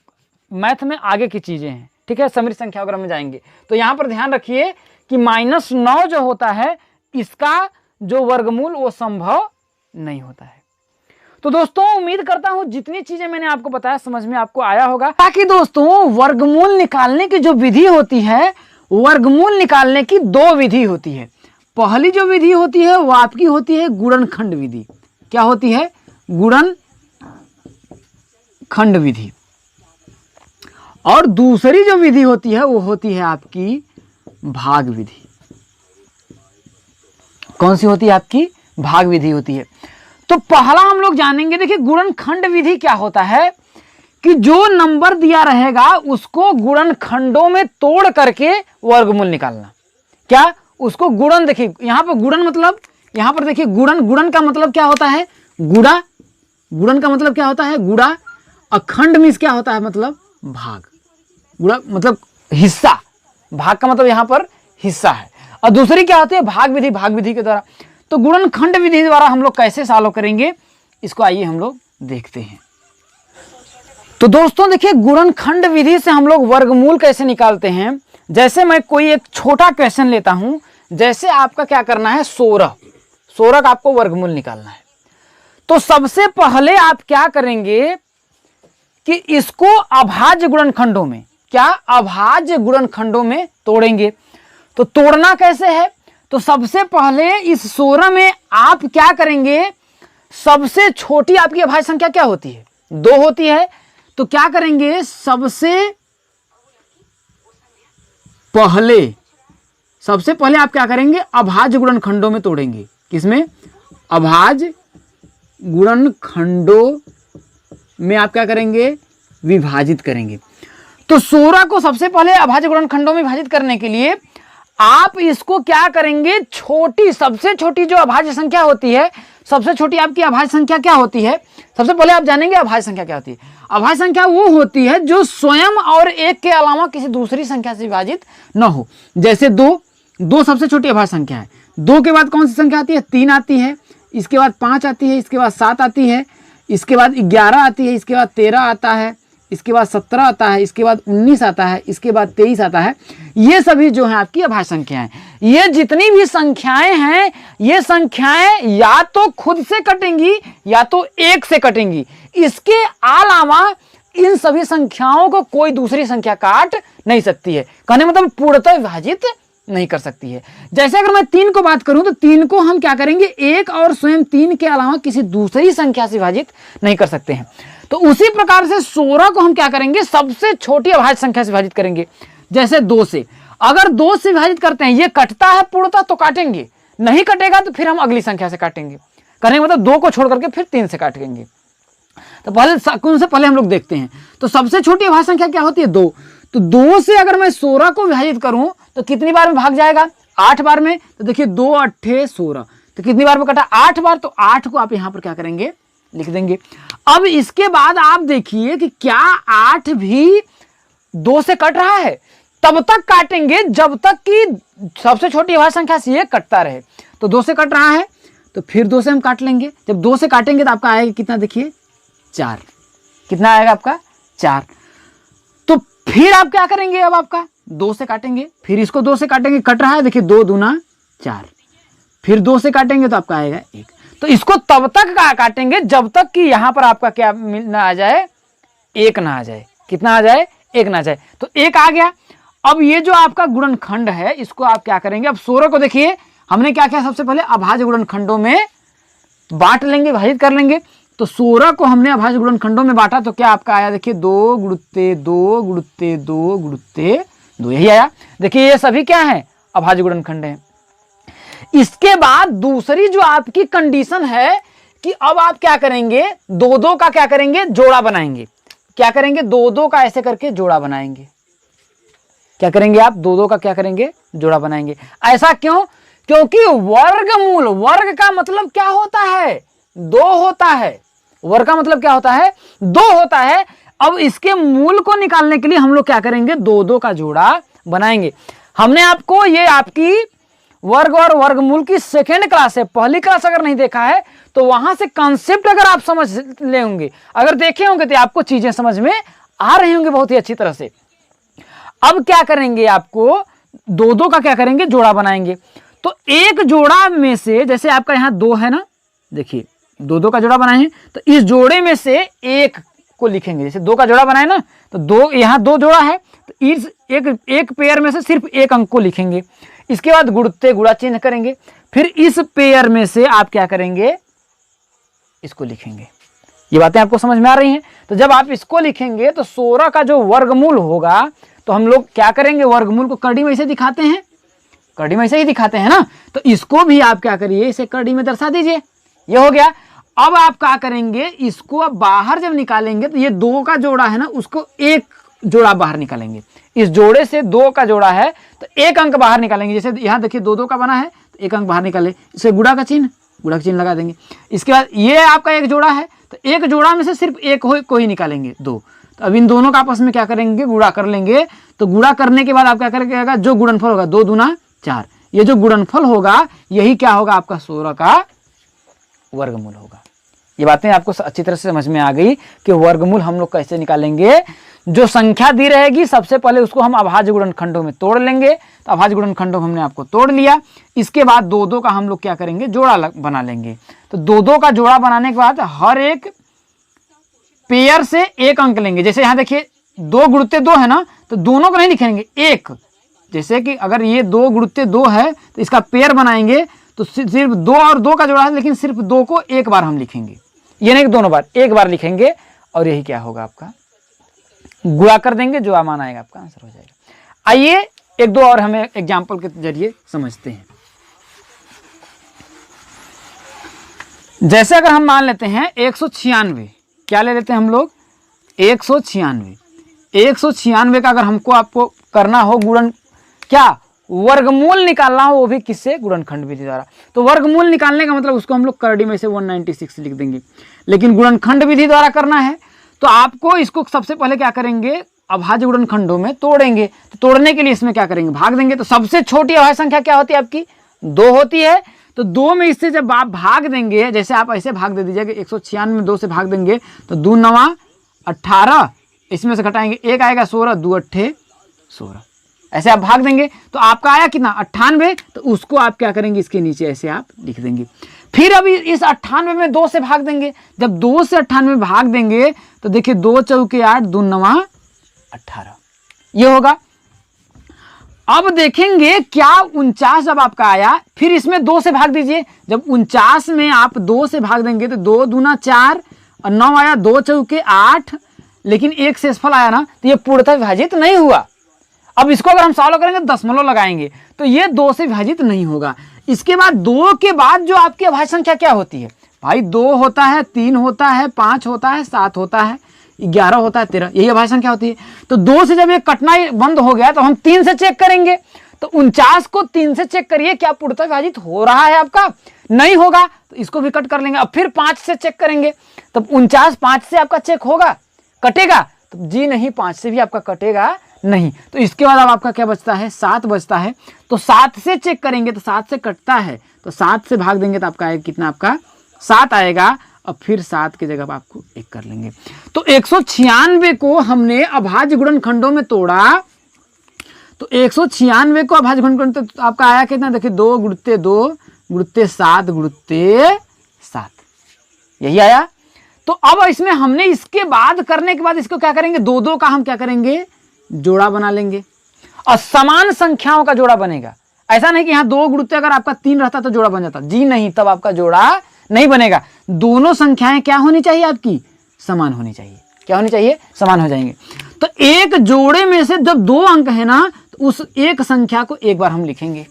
मैथ में आगे की चीज़ें हैं। ठीक है, समीर संख्या वगैरह में जाएंगे तो यहाँ पर ध्यान रखिए कि -9 जो होता है इसका जो वर्गमूल वो संभव नहीं होता है। तो दोस्तों उम्मीद करता हूं जितनी चीजें मैंने आपको बताया समझ में आपको आया होगा। ताकि दोस्तों वर्गमूल निकालने की जो विधि होती है, वर्गमूल निकालने की 2 विधि होती है। पहली जो विधि होती है वो आपकी होती है गुणनखंड विधि। क्या होती है? गुणनखंड विधि। और दूसरी जो विधि होती है वो होती है आपकी भाग विधि। कौन सी होती है? आपकी भाग विधि होती है। तो पहला हम लोग जानेंगे, देखिए गुणनखंड विधि क्या होता है कि जो नंबर दिया रहेगा उसको गुणनखंडों में तोड़ करके वर्गमूल निकालना। क्या? उसको गुणन, देखिए यहां पर गुणन मतलब, यहां पर देखिए गुणन का मतलब क्या होता है? गुणा। गुणन का मतलब क्या होता है? गुणा। अखंड मीन्स क्या होता है? मतलब भाग। गुणा मतलब हिस्सा, भाग का मतलब यहां पर हिस्सा है। और दूसरी क्या होती है? भाग विधि। भाग विधि के द्वारा, तो गुणनखंड विधि द्वारा हम लोग कैसे सॉल्व करेंगे इसको आइए हम लोग देखते हैं। तो दोस्तों देखिए गुणनखंड विधि से हम लोग वर्गमूल कैसे निकालते हैं। जैसे मैं कोई एक छोटा क्वेश्चन लेता हूं, जैसे आपका क्या करना है, 16 का आपको वर्गमूल निकालना है। तो सबसे पहले आप क्या करेंगे कि इसको अभाज्य गुणनखंडों में, क्या? अभाज्य गुणनखंडों में तोड़ेंगे। तो तोड़ना कैसे है? तो सबसे पहले इस 16 में आप क्या करेंगे, सबसे छोटी आपकी अभाज्य संख्या क्या होती है? 2 होती है। तो क्या करेंगे, सबसे पहले आप क्या करेंगे, अभाज्य गुणनखंडों में तोड़ेंगे। किसमें? अभाज्य गुणनखंडों में आप क्या करेंगे, विभाजित करेंगे। तो 16 को सबसे पहले अभाज्य गुणनखंडों में विभाजित करने के लिए आप इसको क्या करेंगे, छोटी, सबसे छोटी जो अभाज्य संख्या होती है, सबसे छोटी आपकी अभाज्य संख्या क्या होती है, सबसे पहले आप जानेंगे अभाज्य संख्या क्या होती है। अभाज्य संख्या वो होती है जो स्वयं और 1 के अलावा किसी दूसरी संख्या से विभाजित न हो। जैसे 2 सबसे छोटी अभाज्य संख्या है। 2 के बाद कौन सी संख्या आती है? 3 आती है, इसके बाद 5 आती है, इसके बाद 7 आती है, इसके बाद 11 आती है, इसके बाद 13 आता है, इसके बाद 17 आता है, इसके बाद 19 आता है, इसके बाद 23 आता है। ये सभी जो है आपकी अभाज्य संख्याएं। ये जितनी भी संख्याएं हैं, ये संख्याएं या तो खुद से कटेंगी या तो 1 से कटेंगी। इसके अलावा इन सभी संख्याओं को कोई दूसरी संख्या काट नहीं सकती है। कहने मतलब पूर्णतः विभाजित नहीं कर सकती है। जैसे अगर मैं 3 को बात करूं तो 3 को हम क्या करेंगे, 1 और स्वयं 3 के अलावा किसी दूसरी संख्या से विभाजित नहीं कर सकते हैं। तो उसी प्रकार से 16 को हम क्या करेंगे, सबसे छोटी अभाज्य संख्या से विभाजित करेंगे। जैसे 2 से, अगर 2 से विभाजित करते हैं, ये कटता है पूर्णतः तो काटेंगे, नहीं कटेगा तो फिर हम अगली संख्या से काटेंगे। करने मतलब 2 को छोड़ करके फिर 3 से काटेंगे। तो पहले कौन से पहले हम लोग देखते हैं। तो सबसे छोटी अभाज्य संख्या क्या होती है? 2। तो 2 से अगर मैं 16 को विभाजित करूं तो कितनी बार में भाग जाएगा? 8 बार में। तो देखिए 2 8 16, तो कितनी बार में कटा? 8 बार। तो 8 को आप यहां पर क्या करेंगे, लिख देंगे। अब इसके बाद आप देखिए कि क्या 8 भी 2 से कट रहा है? तब तक काटेंगे जब तक कि सबसे छोटी अभाज्य संख्या से ये कटता रहे। तो 2 से कट रहा है तो फिर 2 से हम काट लेंगे। जब 2 से काटेंगे तो आपका आएगा कितना, देखिए 4। कितना आएगा आपका? 4। तो फिर आप क्या करेंगे, अब आपका 2 से काटेंगे, फिर इसको 2 से काटेंगे, कट रहा है, देखिए 2 दूना 4, फिर 2 से काटेंगे तो आपका आएगा 1। तो इसको तब तक काटेंगे जब तक कि यहां पर आपका क्या ना आ जाए, 1 ना आ जाए। कितना आ जाए? 1 ना आ जाए। तो 1 आ गया। अब ये जो आपका गुणनखंड है इसको आप क्या करेंगे, अब 16 को देखिए हमने क्या किया, सबसे पहले अभाज्य गुणनखंडों में बांट लेंगे, विभाजित कर लेंगे। तो 16 को हमने अभाज्य गुणनखंडों में बांटा तो क्या आपका आया, देखिए 2 गुणुत्ते 2 गुणुत्ते 2 गुणुत्ते 2, यही आया। देखिए ये सभी क्या है, अभाज्य गुणनखंड है। इसके बाद दूसरी जो आपकी कंडीशन है कि अब आप क्या करेंगे, दो दो का क्या करेंगे, जोड़ा बनाएंगे। क्या करेंगे, दो दो का ऐसे करके जोड़ा बनाएंगे। क्या करेंगे आप, दो दो का क्या करेंगे, जोड़ा बनाएंगे। ऐसा क्यों, क्योंकि वर्गमूल, वर्ग का मतलब क्या होता है, दो होता है। वर्ग का मतलब क्या होता है, दो होता है। अब इसके मूल को निकालने के लिए हम लोग क्या करेंगे, दो दो का जोड़ा बनाएंगे। हमने आपको, ये आपकी वर्ग और वर्गमूल की सेकेंड क्लास है, पहली क्लास अगर नहीं देखा है तो वहां से कॉन्सेप्ट अगर आप समझ ले होंगे, अगर देखे होंगे तो आपको चीजें समझ में आ रही होंगी बहुत ही अच्छी तरह से। अब क्या करेंगे, आपको दो दो का क्या करेंगे, जोड़ा बनाएंगे। तो एक जोड़ा में से, जैसे आपका यहां दो है ना, देखिए दो दो का जोड़ा बनाए हैं, तो इस जोड़े में से एक को लिखेंगे। जैसे दो का जोड़ा बनाए ना, तो दो, यहां दो जोड़ा है, तो इस एक पेयर में से सिर्फ एक अंक को लिखेंगे। इसके बाद गुणते गुणा चिन्ह करेंगे। फिर इस पेयर में से आप क्या करेंगे, इसको लिखेंगे। ये बातें आपको समझ में आ रही हैं। तो जब आप इसको लिखेंगे तो 16 का जो वर्गमूल होगा, तो हम लोग क्या करेंगे, वर्गमूल को कड़ी में ऐसे दिखाते हैं, कड़ी में ऐसे ही दिखाते हैं ना, तो इसको भी आप क्या करिए, इसे कड़ी में दर्शा दीजिए। ये हो गया। अब आप क्या करेंगे, इसको अब बाहर जब निकालेंगे तो ये दो का जोड़ा है ना, उसको एक जोड़ा बाहर निकालेंगे। इस जोड़े से दो का जोड़ा है तो एक अंक बाहर निकालेंगे। जैसे यहां देखिए दो दो का बना है, तो एक अंक बाहर निकाले, इसे गुणा का चिन्ह लगा देंगे। इसके बाद ये आपका एक जोड़ा है, तो एक जोड़ा में से सिर्फ एक को ही निकालेंगे, दो। तो अब इन दोनों का आपस में क्या करेंगे, गुणा कर लेंगे। तो गुणा करने के बाद आप क्या करेंगे, जो गुणनफल होगा, 2 दूना 4, ये जो गुणनफल होगा यही क्या होगा, आपका 16 का वर्गमूल होगा। ये बातें आपको अच्छी तरह से समझ में आ गई कि वर्गमूल हम लोग कैसे निकालेंगे। जो संख्या दी रहेगी सबसे पहले उसको हम अभाज्य गुणनखंडों में तोड़ लेंगे। तो अभाज्य गुणनखंडों हमने आपको तोड़ लिया। इसके बाद दो दो का हम लोग क्या करेंगे, जोड़ा बना लेंगे। तो दो दो का जोड़ा बनाने के बाद हर एक पेयर से एक अंक लेंगे। जैसे यहाँ देखिए दो गुणते दो है ना, तो दोनों को नहीं लिखेंगे, एक। जैसे कि अगर ये दो गुणते दो है तो इसका पेयर बनाएंगे, तो सिर्फ दो और दो का जोड़ा है, लेकिन सिर्फ दो को एक बार हम लिखेंगे, ये नहीं दोनों बार, एक बार लिखेंगे। और यही क्या होगा, आपका गुणा कर देंगे, जो मान आएगा आपका आंसर हो जाएगा। आइए एक दो और हमें एग्जाम्पल के जरिए समझते हैं। जैसे अगर हम मान लेते हैं 196, क्या ले लेते हैं हम लोग, 196। 196 का अगर हमको आपको करना हो गुणन, क्या वर्गमूल निकालना हो, वो भी किससे, गुणनखंड विधि द्वारा। तो वर्गमूल निकालने का मतलब उसको हम लोग करड़ी में से 196 लिख देंगे, लेकिन गुणनखंड विधि द्वारा करना है तो आपको इसको सबसे पहले क्या करेंगे, अभाज्य गुणनखंडों में तोड़ेंगे। तो तोड़ने के लिए इसमें क्या करेंगे, भाग देंगे। तो सबसे छोटी अभाज्य संख्या क्या होती है आपकी, 2 होती है। तो 2 में इससे जब आप भाग देंगे, जैसे आप ऐसे भाग दे दीजिए कि 196 में 2 से भाग देंगे, तो 2 9 18, इसमें से घटाएंगे 1 आएगा 16, 2 8 16, ऐसे आप भाग देंगे। तो आपका आया कितना, 98। तो उसको आप क्या करेंगे, इसके नीचे ऐसे आप लिख देंगे। फिर अभी इस 98 में 2 से भाग देंगे। जब 2 से 98 में भाग देंगे तो देखिए 2 चौके 8, 2 9 18, ये होगा। अब देखेंगे क्या 49 जब आपका आया, फिर इसमें 2 से भाग दीजिए। जब 49 में आप 2 से भाग देंगे तो 2 दूना 4 और 9 आया, 2 चौके 8, लेकिन एक शेषफल आया ना, तो ये पूर्णतः विभाजित नहीं हुआ। अब इसको अगर हम सॉल्व करेंगे, दशमलव लगाएंगे, तो ये 2 से विभाजित नहीं होगा। इसके बाद 2 के बाद जो आपकी अभाज्य संख्या क्या होती है भाई, 2 होता है, 3 होता है, 5 होता है, 7 होता है, 11 होता है, 13, यही अभाज्य संख्या होती है। तो 2 से जब ये कटना बंद हो गया तो हम 3 से चेक करेंगे। तो 49 को 3 से चेक करिए, क्या पूर्णतः विभाजित हो रहा है आपका, नहीं होगा, तो इसको भी कट कर लेंगे। अब फिर 5 से चेक करेंगे, तो 49 5 से आपका चेक होगा, कटेगा, तो जी नहीं, 5 से भी आपका कटेगा नहीं। तो इसके बाद अब आपका क्या बचता है, 7 बचता है। तो 7 से चेक करेंगे तो 7 से कटता है, तो 7 से भाग देंगे तो आपका आएगा कितना, आपका 7 आएगा। अब फिर 7 की जगह आपको 1 कर लेंगे। तो 196 को हमने अभाज्य गुणनखंडों में तोड़ा। तो 196 को अभाज्य गुणनखंड तो आपका आया कितना, देखिए 2 गुणते 2 गुणते 7 गुणते 7, यही आया। तो अब इसमें हमने इसके बाद करने के बाद इसको क्या करेंगे, 2 2 का हम क्या करेंगे, जोड़ा बना लेंगे। और समान संख्याओं का जोड़ा बनेगा। ऐसा नहीं कि यहाँ 2 गुणते अगर आपका 3 रहता तो जोड़ा बन जाता, जी नहीं, तब आपका जोड़ा नहीं बनेगा। दोनों संख्याएं क्या होनी चाहिए, आपकी समान होनी चाहिए। क्या होनी चाहिए, समान हो जाएंगे। तो एक जोड़े में से जब 2 अंक है ना, तो उस एक संख्या को एक बार हम लिखेंगे।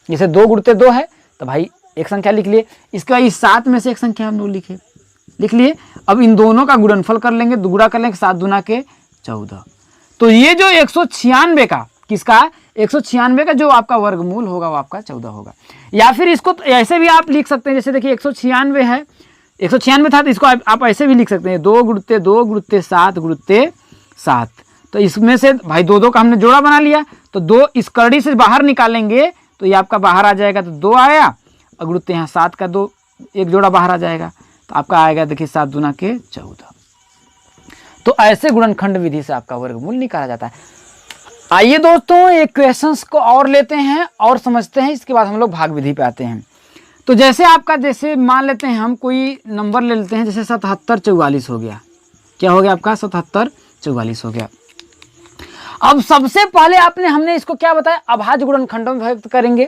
जैसे 2 गुणते 2 है तो भाई एक संख्या लिख लिए। इसके बाद इस 7 में से एक संख्या हम लोग लिखे, लिख लिए। अब इन दोनों का गुणनफल कर लेंगे, गुणा कर लेंगे, 7 दूना के 14। तो ये जो 196 का किसका, 196 का जो आपका वर्गमूल होगा वो आपका 14 होगा। या फिर इसको ऐसे भी आप लिख सकते हैं, जैसे देखिए 196 है, 196 था तो इसको आप ऐसे भी लिख सकते हैं, 2 गुणते 2 गुणते 7 गुणते 7। तो इसमें से भाई 2 का हमने जोड़ा बना लिया, तो 2 इस करड़ी से बाहर निकालेंगे तो ये आपका बाहर आ जाएगा, तो 2 आया, और गुणते यहाँ 7 का 2 एक जोड़ा बाहर आ जाएगा, तो आपका आएगा देखिए 7 दूना के 14। तो ऐसे गुणनखंड विधि से आपका वर्गमूल निकाला जाता है। आइए दोस्तों एक क्वेश्चंस को और लेते हैं और समझते हैं, इसके बाद हम लोग भाग विधि पे आते हैं। तो जैसे आपका, जैसे मान लेते हैं हम कोई नंबर ले लेते हैं, जैसे 77 44 हो गया। क्या हो गया आपका, 77 44 हो गया। अब सबसे पहले हमने इसको क्या बताया, अभाज्य गुणनखंडों में व्यक्त करेंगे।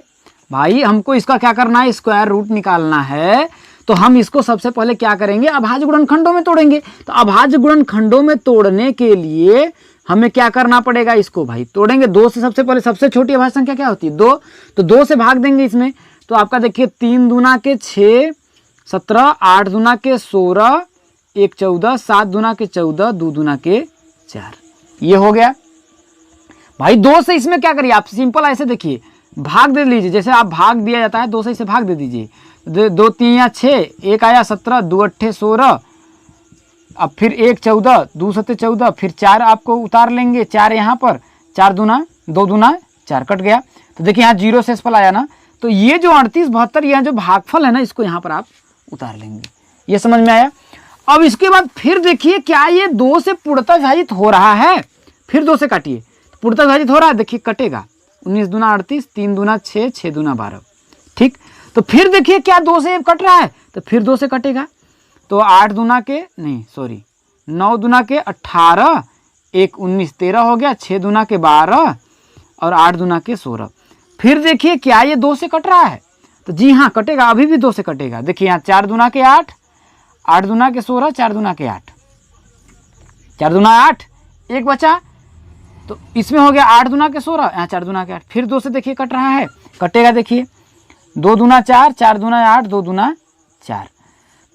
भाई हमको इसका क्या करना है, स्क्वायर रूट निकालना है, तो हम इसको सबसे पहले क्या करेंगे, अभाज्य गुणनखंडों में तोड़ेंगे। तो अभाज्य गुणनखंडों में तोड़ने के लिए हमें क्या करना पड़ेगा, इसको भाई तोड़ेंगे 2 से। सबसे पहले सबसे छोटी अभाज्य संख्या क्या होती है, 2, तो 2 से भाग देंगे इसमें। तो आपका देखिए 3 दूना के 6 17, 8 दूना के 16, 1 14, 7 दूना के 14, 2 दूना के 4, ये हो गया। भाई 2 से इसमें क्या करिए आप, सिंपल ऐसे देखिए भाग दे लीजिए, जैसे आप भाग दिया जाता है 2 से इसे भाग दे दीजिए। 2 3 या 6, 1 आया 17, 2 8 16, अब फिर 1 14, 2 7 14, फिर 4 आपको उतार लेंगे, 4 यहाँ पर, 4 दूना 2 दूना 4 कट गया। तो देखिए यहाँ 0 से फल आया ना, तो ये जो 38 72 यहाँ जो भागफल है ना, इसको यहाँ पर आप उतार लेंगे। ये समझ में आया। अब इसके बाद फिर देखिए क्या ये 2 से पूर्णतः विभाजित हो रहा है, फिर 2 से काटिए, पूर्णतः विभाजित हो रहा है, देखिए कटेगा, 19 दूना 38, 3 दूना 6, 6 दूना 12, ठीक। तो फिर देखिए क्या 2 से कट रहा है, तो फिर 2 से कटेगा, तो 8 दूना के नहीं सॉरी 9 दूना के 18, 1 19 13 हो गया, 6 दूना के 12 और 8 दूना के 16। फिर देखिए क्या ये 2 से कट रहा है, तो जी हाँ कटेगा, अभी भी 2 से कटेगा। देखिए यहाँ 4 दूना के 8, 8 दूना के 16, 4 दूना के 8, 4 दूना 8, एक बचा, तो इसमें हो गया 8 दूना के 16, यहाँ 4 दूना के 8, फिर 2 से देखिए कट रहा है, कटेगा। देखिए 2 दूना 4, 4 दूना 8, 2 दूना 4,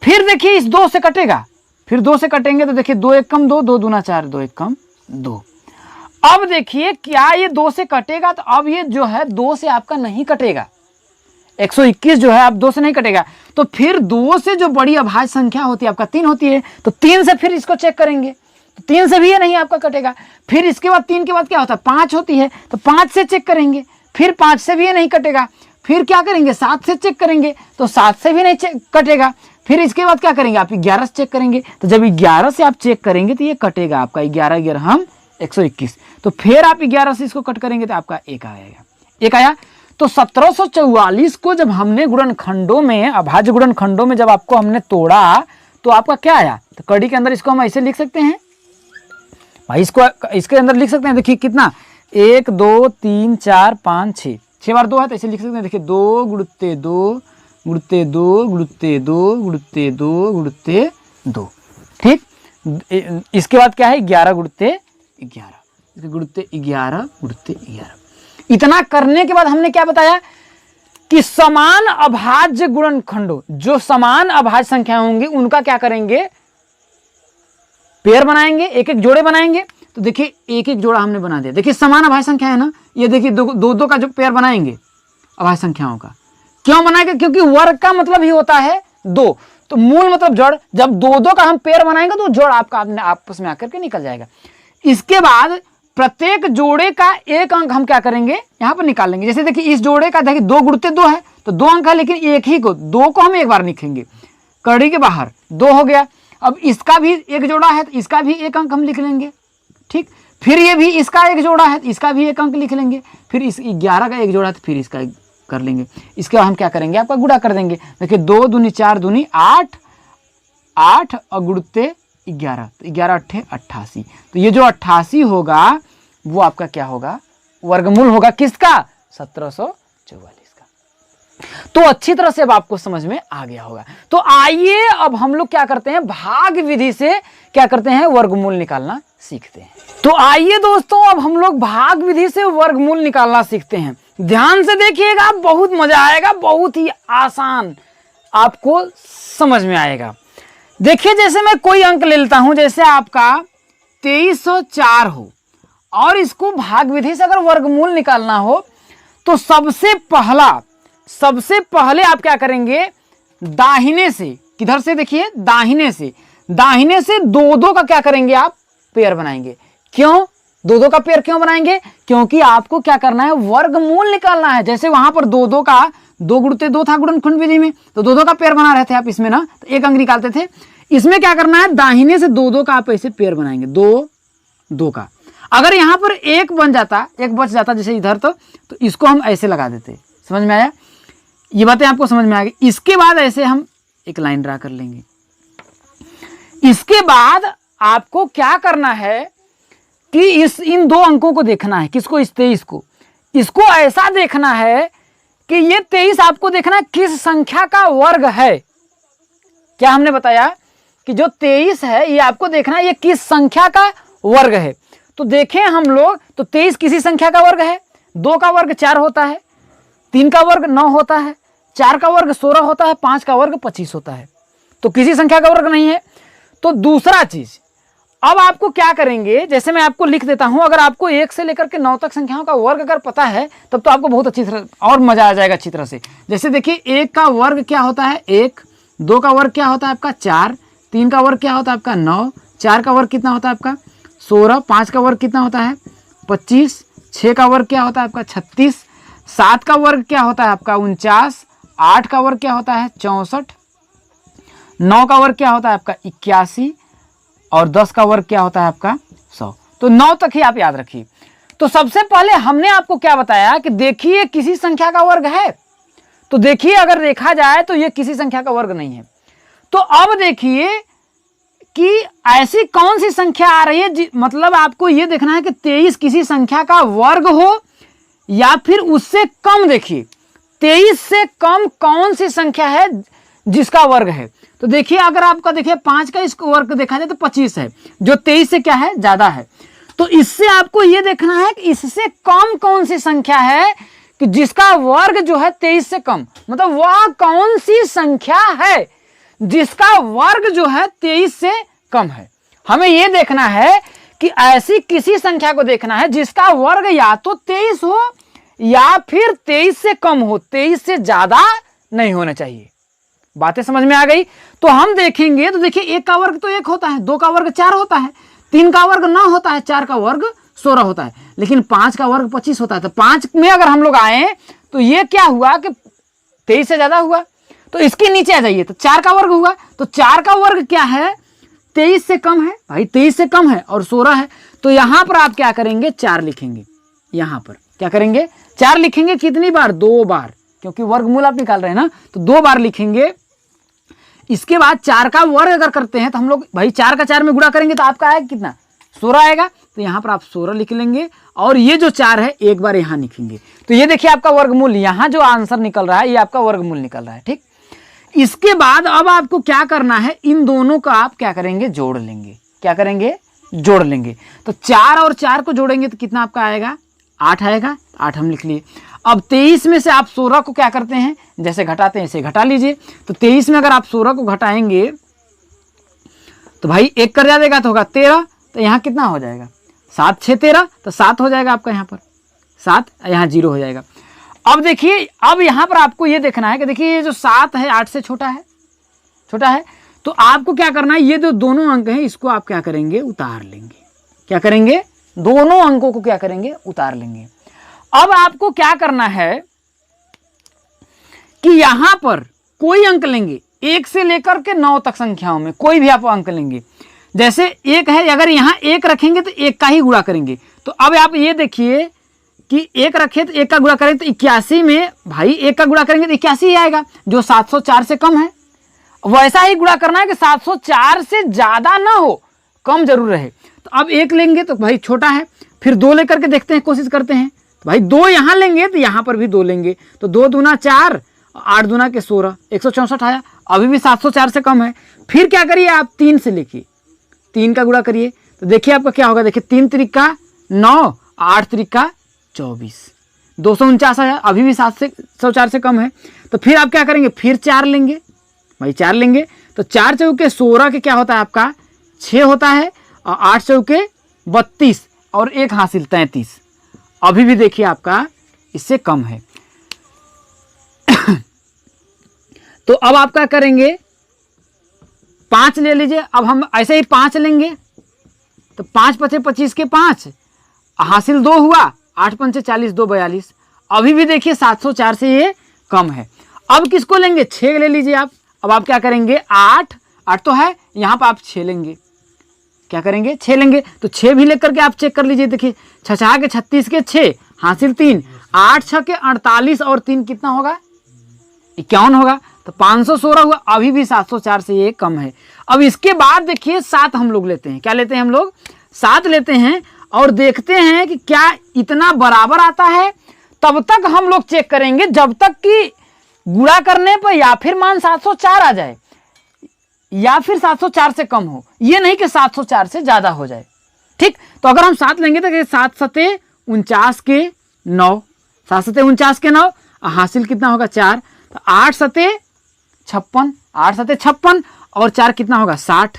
फिर देखिए इस 2 से कटेगा, फिर 2 से कटेंगे तो देखिए 2 1 कम 2, 2 दूना 4, 2 1 कम 2। अब देखिए क्या ये 2 से कटेगा, तो अब ये जो है 2 से आपका नहीं कटेगा, 121 जो है अब 2 से नहीं कटेगा। तो फिर 2 से जो बड़ी अभाज्य संख्या होती है आपका 3 होती है, तो 3 से फिर इसको चेक करेंगे, तो 3 से भी ये नहीं आपका कटेगा। फिर इसके बाद 3 के बाद क्या होता है, 5 होती है, तो 5 से चेक करेंगे, फिर 5 से भी ये नहीं कटेगा। फिर क्या करेंगे, 7 से चेक करेंगे, तो 7 से भी नहीं कटेगा। फिर इसके बाद क्या करेंगे आप, 11 से चेक करेंगे, तो जब 11 से आप चेक करेंगे तो ये कटेगा आपका 11 11 हम 121। तो फिर आप 11 से इसको कट करेंगे तो आपका 1 आएगा, 1 आया। तो 1744 को जब हमने गुणनखंडों में, अभाज्य गुणनखंडों में जब आपको हमने तोड़ा, तो आपका क्या आया, तो कड़ी के अंदर इसको हम ऐसे लिख सकते हैं भाई, इसको इसके अंदर लिख सकते हैं। देखिए कितना, 1 2 3 4 5 6, 6 बार 2 है, तो ऐसे लिख सकते हैं। देखिए 2 गुणते 2 गुणते 2 गुणते 2 गुणते 2 गुणते 2, ठीक। इसके बाद क्या है, 11 गुणते 11, गुणते 11 गुणते 11। इतना करने के बाद हमने क्या बताया कि समान अभाज्य गुणनखंडों, जो समान अभाज्य संख्या होंगी उनका क्या करेंगे, पेयर बनाएंगे, एक एक जोड़े बनाएंगे। तो देखिए एक एक जोड़ा हमने बना दिया। देखिए समान अभाज्य संख्या है ना, ये देखिए 2 का जो पेयर बनाएंगे अभाज्य संख्याओं का, क्यों बनाएंगे, क्योंकि वर्ग का मतलब ही होता है 2, तो मूल मतलब जड़। जब 2 का हम पेयर बनाएंगे तो जोड़ आपका अपने आपस में आकर के निकल जाएगा। इसके बाद प्रत्येक जोड़े का एक अंक हम क्या करेंगे, यहाँ पर निकाल लेंगे। जैसे देखिए इस जोड़े का देखिए 2 गुणते 2 है, तो 2 अंक है, लेकिन एक ही को 2 को हम एक बार लिखेंगे, कड़ी के बाहर 2 हो गया। अब इसका भी एक जोड़ा है, तो इसका भी एक अंक हम लिख लेंगे, ठीक। फिर ये भी इसका एक जोड़ा है, तो इसका भी एक अंक लिख लेंगे। फिर इस 11 का एक जोड़ा है, तो फिर इसका कर लेंगे। इसके बाद हम क्या करेंगे, आपका गुणा कर देंगे। देखिए 2 दूनी 4 दूनी 8, 8 और गुणते 11, तो 11 8 88। तो ये जो 88 होगा वो आपका क्या होगा, वर्गमूल होगा किसका, 1744 का। तो अच्छी तरह से अब आपको समझ में आ गया होगा। तो आइए अब हम लोग क्या करते हैं, भाग विधि से क्या करते हैं, वर्गमूल निकालना सीखते हैं। तो आइए दोस्तों अब हम लोग भाग विधि से वर्गमूल निकालना सीखते हैं। ध्यान से देखिएगा, बहुत मजा आएगा, बहुत ही आसान आपको समझ में आएगा। देखिए जैसे मैं कोई अंक ले लेता हूं, जैसे आपका 2304 हो और इसको भाग विधि से अगर वर्गमूल निकालना हो तो सबसे पहले आप क्या करेंगे, दाहिने से, किधर से देखिए दाहिने से दो दो का क्या करेंगे आप, पेयर बनाएंगे। क्यों दो दो का पेयर क्यों बनाएंगे, क्योंकि आपको क्या करना है, वर्गमूल निकालना है। जैसे वहां पर दो दो का 2 गुणते 2 था गुणनखंड विधि में, तो दो दो का पेयर बना रहे थे आप इसमें ना, तो एक अंक निकालते थे। इसमें क्या करना है, दाहिने से दो दो का आप ऐसे पेयर बनाएंगे, दो दो का। अगर यहां पर एक बन जाता, एक बच जाता जैसे इधर, तो इसको हम ऐसे लगा देते। समझ में आया, ये बातें आपको समझ में आ गई। इसके बाद ऐसे हम एक लाइन ड्रा कर लेंगे। इसके बाद आपको क्या करना है कि इन दो अंकों को देखना है, किसको, इस 23 को। इसको ऐसा देखना है कि ये 23 आपको देखना है किस संख्या का वर्ग है। क्या हमने बताया कि जो 23 है ये आपको देखना है ये किस संख्या का वर्ग है। तो देखें हम लोग, तो 23 किसी संख्या का वर्ग है। 2 का वर्ग 4 होता है, 3 का वर्ग 9 होता है, 4 का वर्ग 16 होता है, 5 का वर्ग 25 होता है। तो किसी संख्या का वर्ग नहीं है। तो दूसरा चीज, अब आपको क्या करेंगे, जैसे मैं आपको लिख देता हूं, अगर आपको 1 से लेकर के 9 तक संख्याओं का वर्ग अगर पता है तब तो आपको बहुत अच्छी तरह और मजा आ जाएगा अच्छी तरह से। जैसे देखिए 1 का वर्ग क्या होता है 1, 2 का वर्ग क्या होता है आपका 4, 3 का वर्ग क्या होता है आपका 9, 4 का वर्ग कितना होता है आपका 16, 5 का वर्ग कितना होता है 25, 6 का वर्ग क्या होता है आपका 36, 7 का वर्ग क्या होता है आपका 49, 8 का वर्ग क्या होता है 64, 9 का वर्ग क्या होता है आपका 81 और 10 का वर्ग क्या होता है आपका 100। तो 9 तक ही आप याद रखिए। तो सबसे पहले हमने आपको क्या बताया कि देखिए किसी संख्या का वर्ग है, तो देखिए अगर देखा जाए तो ये किसी संख्या का वर्ग नहीं है। तो अब देखिए कि ऐसी कौन सी संख्या आ रही है, मतलब आपको ये देखना है कि 23 किसी संख्या का वर्ग हो या फिर उससे कम। देखिए 23 से कम कौन सी संख्या है जिसका वर्ग है। तो देखिए अगर आपका देखिए 5 का इसको वर्ग देखा जाए तो 25 है, जो 23 से क्या है ज्यादा है। तो इससे आपको यह देखना है कि इससे कम कौन सी संख्या है कि जिसका वर्ग जो है 23 से कम, मतलब वह कौन सी संख्या है जिसका वर्ग जो है 23 से कम है। हमें यह देखना है कि ऐसी किसी संख्या को देखना है जिसका वर्ग या तो 23 हो या फिर 23 से कम हो, 23 से ज्यादा नहीं होना चाहिए। बातें समझ में आ गई। तो हम देखेंगे तो देखिए 1 का वर्ग तो 1 होता है, 2 का वर्ग 4 होता है, 3 का वर्ग 9 होता है, 4 का वर्ग 16 होता है, लेकिन 5 का वर्ग 25 होता है। तो 5 में अगर हम लोग आए तो ये क्या हुआ कि 23 से ज्यादा हुआ। तो इसके नीचे आ जाइए तो 4 का वर्ग हुआ। तो 4 का वर्ग क्या है 23 से कम है भाई, 23 से कम है और 16 है। तो यहां पर आप क्या करेंगे 4 लिखेंगे। यहां पर क्या करेंगे 4 लिखेंगे। कितनी बार 2 बार, क्योंकि वर्गमूल आप निकाल रहे हैं ना, तो 2 बार लिखेंगे। इसके बाद 4 का वर्ग अगर करते हैं तो हम लोग भाई 4 का 4 में गुणा करेंगे तो आपका आएगा कितना 16 आएगा। तो यहां पर आप 16 लिख लेंगे और ये जो 4 है एक बार यहां लिखेंगे। तो ये देखिए आपका वर्गमूल, यहां जो आंसर निकल रहा है ये आपका वर्गमूल निकल रहा है। ठीक, इसके बाद अब आपको क्या करना है, इन दोनों का आप क्या करेंगे जोड़ लेंगे। क्या करेंगे जोड़ लेंगे। तो 4 और 4 को जोड़ेंगे तो कितना आपका आएगा 8 आएगा। 8 हम लिख लिए। अब 23 में से आप 16 को क्या करते हैं, जैसे घटाते हैं ऐसे घटा लीजिए। तो 23 में अगर आप 16 को घटाएंगे तो भाई 1 कर जाएगा तो होगा 13। तो यहाँ कितना हो जाएगा 7 6 13, तो 7 हो जाएगा आपका यहाँ पर 7, यहाँ 0 हो जाएगा। अब देखिए अब यहाँ पर आपको ये देखना है कि देखिए ये जो 7 है 8 से छोटा है। तो आपको क्या करना है, ये जो दोनों अंक हैं इसको आप क्या करेंगे उतार लेंगे। क्या करेंगे, दोनों अंकों को क्या करेंगे उतार लेंगे। अब आपको क्या करना है कि यहां पर कोई अंक लेंगे 1 से लेकर के 9 तक संख्याओं में कोई भी आप अंक लेंगे। जैसे 1 है, अगर यहां 1 रखेंगे तो 1 का ही गुणा करेंगे। तो अब आप ये देखिए कि 1 रखे तो 1 का गुणा करें तो 81 में भाई 1 का गुणा करेंगे तो 81 ही आएगा, जो 704 से कम है। वैसा ही गुणा करना है कि 704 से ज्यादा ना हो, कम जरूर रहे। तो अब 1 लेंगे तो भाई छोटा है, फिर 2 लेकर के देखते हैं, कोशिश करते हैं। तो भाई 2 यहां लेंगे तो यहां पर भी 2 लेंगे। तो 2 दूना 4, 8 दूना के 16, 164 आया। अभी भी 704 से कम है। फिर क्या करिए आप 3 से लेके 3 का गुणा करिए तो देखिए आपका क्या होगा। देखिए 3 त्रिका 9, 8 त्रिका 24, 249 आया। अभी भी 704 से कम है। तो फिर आप क्या करेंगे, फिर 4 लेंगे भाई 4 लेंगे तो 4 चौके 16 के क्या होता है आपका 6 होता है, और 8 चौके 32 और 1 हासिल 33। अभी भी देखिए आपका इससे कम है। तो अब आप क्या करेंगे 5 ले लीजिए। अब हम ऐसे ही 5 लेंगे तो 5 पचे 25 के 5 हासिल 2 हुआ, 8 पंचे 40 2 42। अभी भी देखिए 704 से ये कम है। अब किसको लेंगे 6 ले लीजिए आप। अब आप क्या करेंगे 8 तो है, यहाँ पर आप 6 लेंगे। क्या करेंगे 6 लेंगे, तो 6 भी लेकर के आप चेक कर लीजिए। देखिए 6 के 36 के 6 हासिल 3, 8 6 के 48 और 3 कितना होगा 51 होगा, तो 516 हुआ। अभी भी 704 से ये कम है। अब इसके बाद देखिए 7 हम लोग लेते हैं। क्या लेते हैं हम लोग 7 लेते हैं और देखते हैं कि क्या इतना बराबर आता है। तब तक हम लोग चेक करेंगे जब तक कि गुणा करने पर या फिर मान 704 आ जाए या फिर 704 से कम हो, ये नहीं कि 704 से ज्यादा हो जाए। ठीक, तो अगर हम 7 लेंगे तो 7 सते 49 के 9, 7 सते 49 के 9 हासिल कितना होगा 4, तो 8 सते 56, 8 सते 56 और 4 कितना होगा 60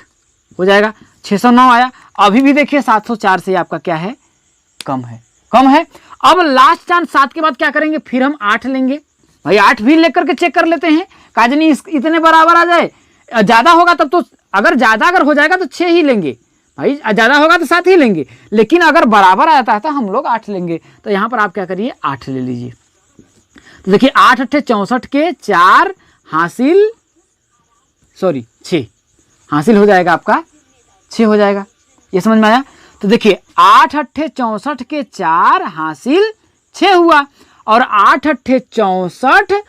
हो जाएगा, 609 आया। अभी भी देखिए 704 से आपका क्या है कम है, कम है। अब लास्ट चांस 7 के बाद क्या करेंगे, फिर हम 8 लेंगे। भाई 8 भी लेकर के चेक कर लेते हैं, काजनी इतने बराबर आ जाए। ज्यादा होगा तब तो, अगर हो जाएगा तो 6 ही लेंगे भाई, ज्यादा होगा तो 7 ही लेंगे। लेकिन अगर बराबर आ जाता है तो हम लोग 8 लेंगे। तो यहां पर आप क्या करिए 8 ले लीजिए। तो देखिए 8 8 64 के 4 हासिल 6 हासिल हो जाएगा आपका 6 हो जाएगा। ये समझ में आया। तो देखिए 8 8 64 के 4 हासिल 6 हुआ, और 8 8 64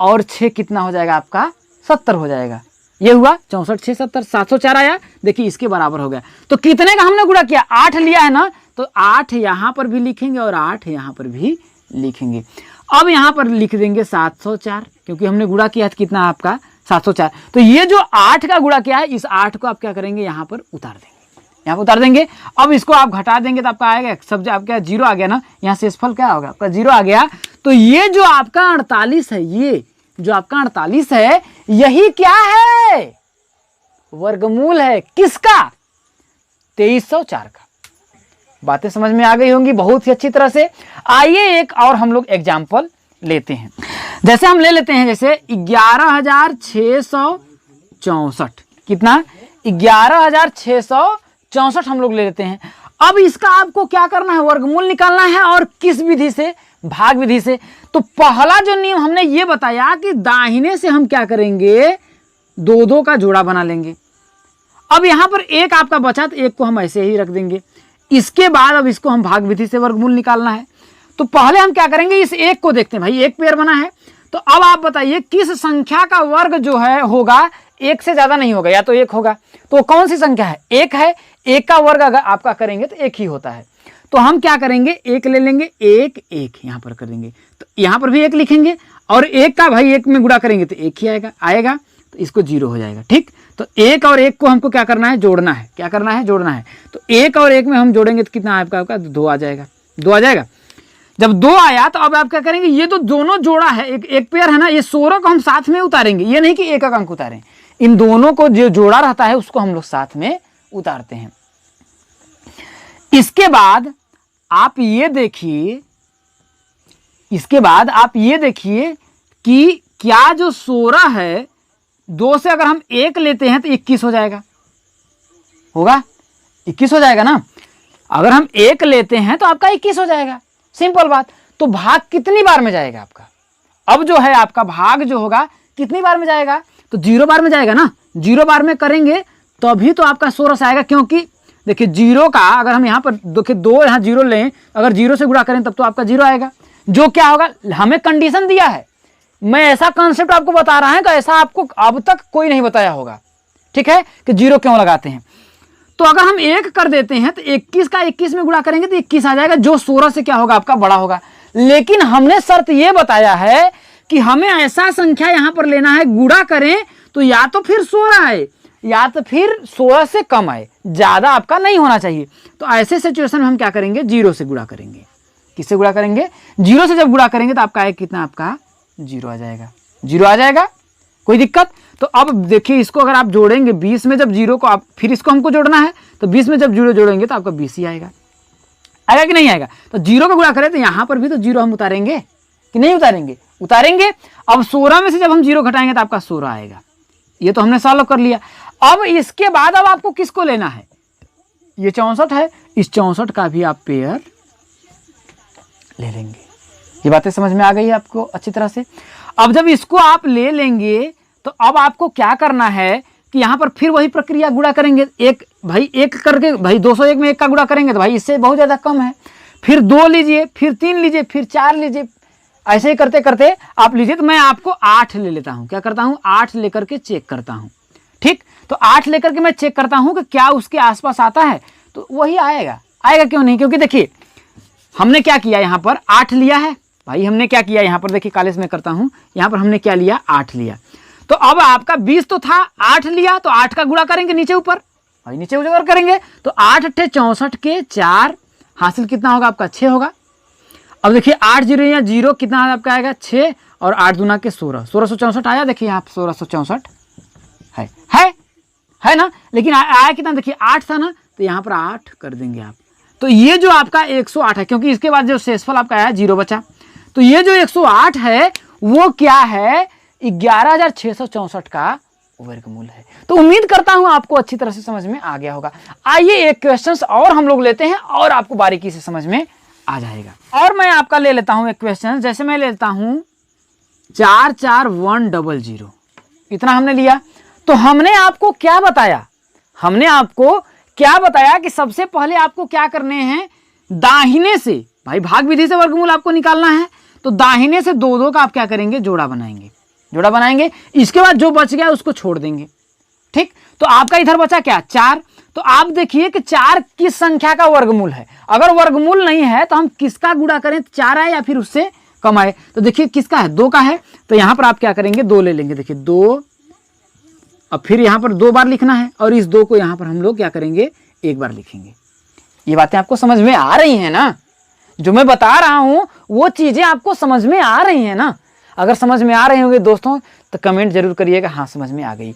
और 6 कितना हो जाएगा आपका 70 हो जाएगा। ये हुआ 64 6 70 704 आया। देखिए इसके बराबर हो गया। तो कितने का हमने गुणा किया 8 लिया है ना, तो 8 यहां पर भी लिखेंगे और 8 यहां पर भी लिखेंगे। अब यहां पर लिख देंगे 704, क्योंकि हमने गुणा किया था कितना आपका 704। तो ये जो 8 का गुणा किया है, इस 8 को आप क्या करेंगे यहां पर उतार देंगे, यहाँ पर उतार देंगे। अब इसको आप घटा देंगे तो आपका आएगा सब आपका 0 आ गया ना, यहाँ शेषफल क्या होगा आपका 0 आ गया। तो ये जो आपका 48 है, ये जो आपका 48 है, यही क्या है वर्गमूल है किसका 2304 का। बातें समझ में आ गई होंगी बहुत ही अच्छी तरह से। आइए एक और हम लोग एग्जाम्पल लेते हैं। जैसे हम ले लेते हैं जैसे 11,664, कितना 11,664 हम लोग ले लेते हैं। अब इसका आपको क्या करना है वर्गमूल निकालना है, और किस विधि से भाग विधि से। तो पहला जो नियम हमने ये बताया कि दाहिने से हम क्या करेंगे 2 का जोड़ा बना लेंगे। अब यहां पर एक आपका बचा तो एक को हम ऐसे ही रख देंगे। इसके बाद अब इसको हम भाग विधि से वर्गमूल निकालना है। तो पहले हम क्या करेंगे इस एक को देखते हैं। भाई एक पेयर बना है, तो अब आप बताइए किस संख्या का वर्ग जो है होगा 1 से ज्यादा नहीं होगा, या तो 1 होगा। तो कौन सी संख्या है 1 है। 1 का वर्ग अगर आपका करेंगे तो 1 ही होता है। तो हम क्या करेंगे 1 ले लेंगे, 1 1 यहां पर कर देंगे। तो यहां पर भी 1 लिखेंगे, और 1 का भाई 1 में गुणा करेंगे तो 1 ही आएगा। तो इसको 0 हो जाएगा। ठीक, तो 1 और 1 को हमको क्या करना है जोड़ना है। क्या करना है जोड़ना है। तो 1 और 1 में हम जोड़ेंगे तो कितना आपका 2 आ जाएगा। 2 आ जाएगा। जब 2 आया तो अब आप क्या करेंगे, ये तो दोनों जोड़ा है, एक पेयर है ना, ये 16 को हम साथ में उतारेंगे। ये नहीं कि एक अंक उतारें, इन दोनों को जो जोड़ा रहता है उसको हम लोग साथ में उतारते हैं। इसके बाद आप ये देखिए, कि क्या जो 16 है 2 से अगर हम 1 लेते हैं तो 21 हो जाएगा, होगा 21 हो जाएगा ना। अगर हम 1 लेते हैं तो आपका 21 हो जाएगा, सिंपल बात। तो भाग कितनी बार में जाएगा आपका, अब जो है आपका भाग जो होगा कितनी बार में जाएगा, तो 0 बार में जाएगा ना। 0 बार में करेंगे तभी तो आपका 16 से आएगा, क्योंकि देखिए 0 का अगर हम यहाँ पर देखिए 2 यहाँ 0 लें, अगर 0 से गुणा करें तब तो आपका 0 आएगा। जो क्या होगा हमें कंडीशन दिया है, मैं ऐसा कॉन्सेप्ट आपको बता रहा है कि ऐसा आपको अब तक कोई नहीं बताया होगा। ठीक है, कि 0 क्यों लगाते हैं। तो अगर हम 1 कर देते हैं तो 21 का 21 में गुणा करेंगे तो 21 आ जाएगा, जो 16 से क्या होगा आपका बड़ा होगा। लेकिन हमने शर्त यह बताया है कि हमें ऐसा संख्या यहां पर लेना है, गुणा करें तो या तो फिर 16 आए या तो फिर 16 से कम आए, ज्यादा आपका नहीं होना चाहिए। तो ऐसे सिचुएशन में हम क्या करेंगे 0 से गुणा करेंगे। किससे गुणा करेंगे 0 से जब गुणा करेंगे तो आपका आएगा कितना, आपका 0 आ जाएगा। 0 आ जाएगा, कोई दिक्कत। तो अब देखिए इसको अगर आप जोड़ेंगे 20 में, जब जीरो को आप फिर इसको हमको जोड़ना है, तो 20 में जब जीरो जोड़ेंगे तो आपका 20 ही आएगा। आएगा कि नहीं आएगा? तो जीरो का गुणा करें तो यहाँ पर भी तो जीरो हम उतारेंगे कि नहीं उतारेंगे? उतारेंगे। अब 16 में से जब हम जीरो घटाएंगे तो आपका 16 आएगा। ये तो हमने सॉल्व कर लिया। अब इसके बाद अब आपको किसको लेना है? ये 64 है, इस 64 का भी आप पेयर ले लेंगे। ये बातें समझ में आ गई है आपको अच्छी तरह से? अब जब इसको आप ले लेंगे तो अब आपको क्या करना है कि यहाँ पर फिर वही प्रक्रिया गुणा करेंगे। एक भाई एक करके भाई 201 में 1 का गुणा करेंगे तो भाई इससे बहुत ज़्यादा कम है। फिर 2 लीजिए, फिर 3 लीजिए, फिर 4 लीजिए, ऐसे ही करते करते आप लीजिए। तो मैं आपको 8 ले लेता हूँ। क्या करता हूँ? 8 लेकर के चेक करता हूँ। ठीक, तो 8 लेकर के मैं चेक करता हूँ कि क्या उसके आसपास आता है, तो वही आएगा। आएगा क्यों नहीं? क्योंकि देखिए हमने क्या किया, यहाँ पर 8 लिया है भाई। हमने क्या किया यहाँ पर, देखिए कॉलेज में करता हूँ, यहाँ पर हमने क्या लिया? 8 लिया। तो अब आपका 20 तो था, 8 लिया, तो 8 का गुणा करेंगे नीचे ऊपर भाई, नीचे ऊपर करेंगे तो 8 अट्ठे 64 के 4 हासिल कितना होगा आपका? 6 होगा। अब देखिए 8 जीरो या जीरो कितना आपका आएगा? 6 और 8 दूना के 16, 1664 आया। देखिए यहाँ 1664 है ना। लेकिन आया कितना? देखिए 8 था ना, तो यहाँ पर 8 कर देंगे आप। तो ये जो आपका 108 है, क्योंकि इसके बाद जो शेषफल आपका आया 0 बचा, तो ये जो 108 है वो क्या है? 11,664 का वर्गमूल है। तो उम्मीद करता हूं आपको अच्छी तरह से समझ में आ गया होगा। आइए एक क्वेश्चन और हम लोग लेते हैं और आपको बारीकी से समझ में आ जाएगा। और मैं आपका ले लेता हूं एक क्वेश्चन, जैसे मैं लेता हूं 44100, इतना हमने लिया। तो हमने आपको क्या बताया? हमने आपको क्या बताया कि सबसे पहले आपको क्या करने हैं? दाहिने से भाई भाग विधि से वर्गमूल आपको निकालना है, तो दाहिने से 2 का आप क्या करेंगे? जोड़ा बनाएंगे। जोड़ा बनाएंगे, इसके बाद जो बच गया उसको छोड़ देंगे। ठीक, तो आपका इधर बचा क्या? 4। तो आप देखिए कि 4 किस संख्या का वर्गमूल है। अगर वर्गमूल नहीं है तो हम किसका गुणा करें? 4 आए या फिर उससे कम आए? तो देखिए किसका है? 2 का है। तो यहां पर आप क्या करेंगे? 2 ले लेंगे। देखिए 2, अब फिर यहां पर 2 बार लिखना है और इस 2 को यहां पर हम लोग क्या करेंगे? 1 बार लिखेंगे। ये बातें आपको समझ में आ रही हैं ना? जो मैं बता रहा हूं वो चीजें आपको समझ में आ रही हैं ना? अगर समझ में आ रहे होंगे दोस्तों तो कमेंट जरूर करिएगा, हाँ समझ में आ गई।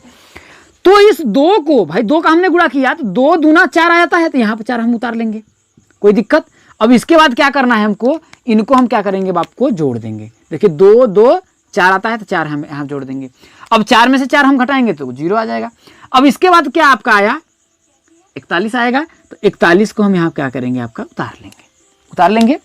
तो इस 2 को भाई 2 का हमने गुणा किया तो 2 दूना 4 आ जाता है, तो यहाँ पर 4 हम उतार लेंगे, कोई दिक्कत। अब इसके बाद क्या करना है हमको? इनको हम क्या करेंगे? बाप को जोड़ देंगे। देखिए 2 2 4 आता है तो 4 हम यहाँ जोड़ देंगे। अब 4 में से 4 हम घटाएंगे तो 0 आ जाएगा। अब इसके बाद क्या आपका आया? 41 आएगा। तो 41 को हम यहाँ क्या करेंगे? आपका उतार लेंगे।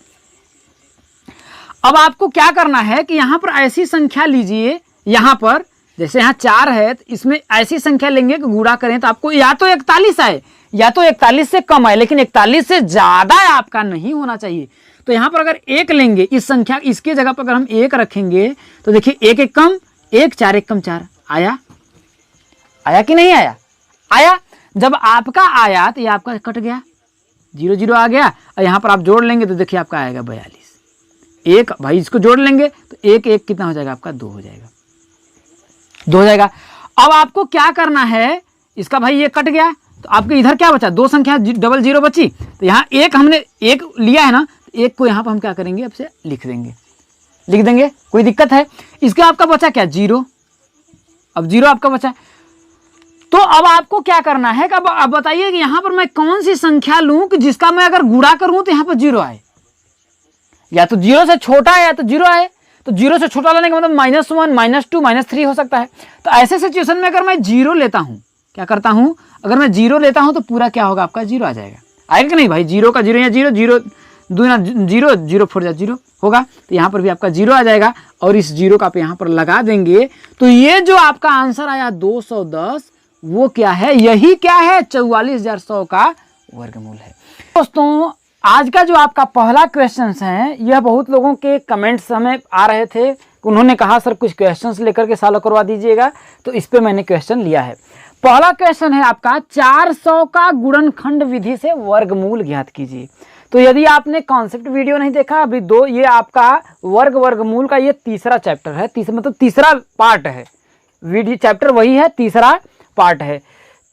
अब आपको क्या करना है कि यहां पर ऐसी संख्या लीजिए, यहां पर जैसे यहां 4 है तो इसमें ऐसी संख्या लेंगे कि गुणा करें तो आपको या तो 41 आए या तो 41 से कम आए, लेकिन 41 से ज्यादा आपका नहीं होना चाहिए। तो यहां पर अगर 1 लेंगे, इस संख्या इसके जगह पर अगर हम 1 रखेंगे तो देखिए 1 1 कम 1, 4 1 कम 4 आया कि नहीं आया? आया। जब आपका आया तो ये आपका कट गया, 0 0 आ गया। और यहां पर आप जोड़ लेंगे तो देखिए आपका आएगा 42। 1 भाई इसको जोड़ लेंगे तो 1 1 कितना हो जाएगा? आपका 2 हो जाएगा। 2 हो जाएगा। अब आपको क्या करना है? इसका भाई ये कट गया तो आपके इधर क्या बचा? 2 संख्या डबल 0 बची। तो यहाँ 1 हमने 1 लिया है ना, 1 को यहाँ पर हम क्या करेंगे? अब से लिख देंगे, कोई दिक्कत है? इसके आपका बचा क्या? 0। अब 0 आपका बचा। तो अब आपको क्या करना है? अब बताइए कि यहाँ पर मैं कौन सी संख्या लूं कि जिसका मैं अगर गुणा करूं तो यहाँ पर 0 आए, या तो 0 से छोटा है या तो 0 आए। तो 0 से छोटा लेने का मतलब -1 -2 -3 हो सकता है। तो ऐसे सिचुएशन में अगर मैं 0 लेता हूं, क्या करता हूं? अगर मैं 0 लेता हूं तो पूरा क्या होगा? आपका 0 आ जाएगा। आएगा कि नहीं भाई? 0 का 0 या 0 0 दूना 0 0 4 0 होगा। तो यहाँ पर भी आपका 0 आ जाएगा और इस 0 का आप यहाँ पर लगा देंगे। तो ये जो आपका आंसर आया 210, वो क्या है? यही क्या है? 44,100 का वर्गमूल है। दोस्तों आज का जो आपका पहला क्वेश्चन है, यह बहुत लोगों के कमेंट्स हमें आ रहे थे, उन्होंने कहा सर कुछ क्वेश्चंस लेकर के सॉल्व करवा दीजिएगा, तो इस पे मैंने क्वेश्चन लिया है। पहला क्वेश्चन है आपका 400 का गुणनखंड विधि से वर्गमूल ज्ञात कीजिए। तो यदि आपने कॉन्सेप्ट वीडियो नहीं देखा अभी ये आपका वर्गमूल का ये तीसरा चैप्टर है, मतलब तीसरा पार्ट है। वीडियो चैप्टर वही है, तीसरा पार्ट है।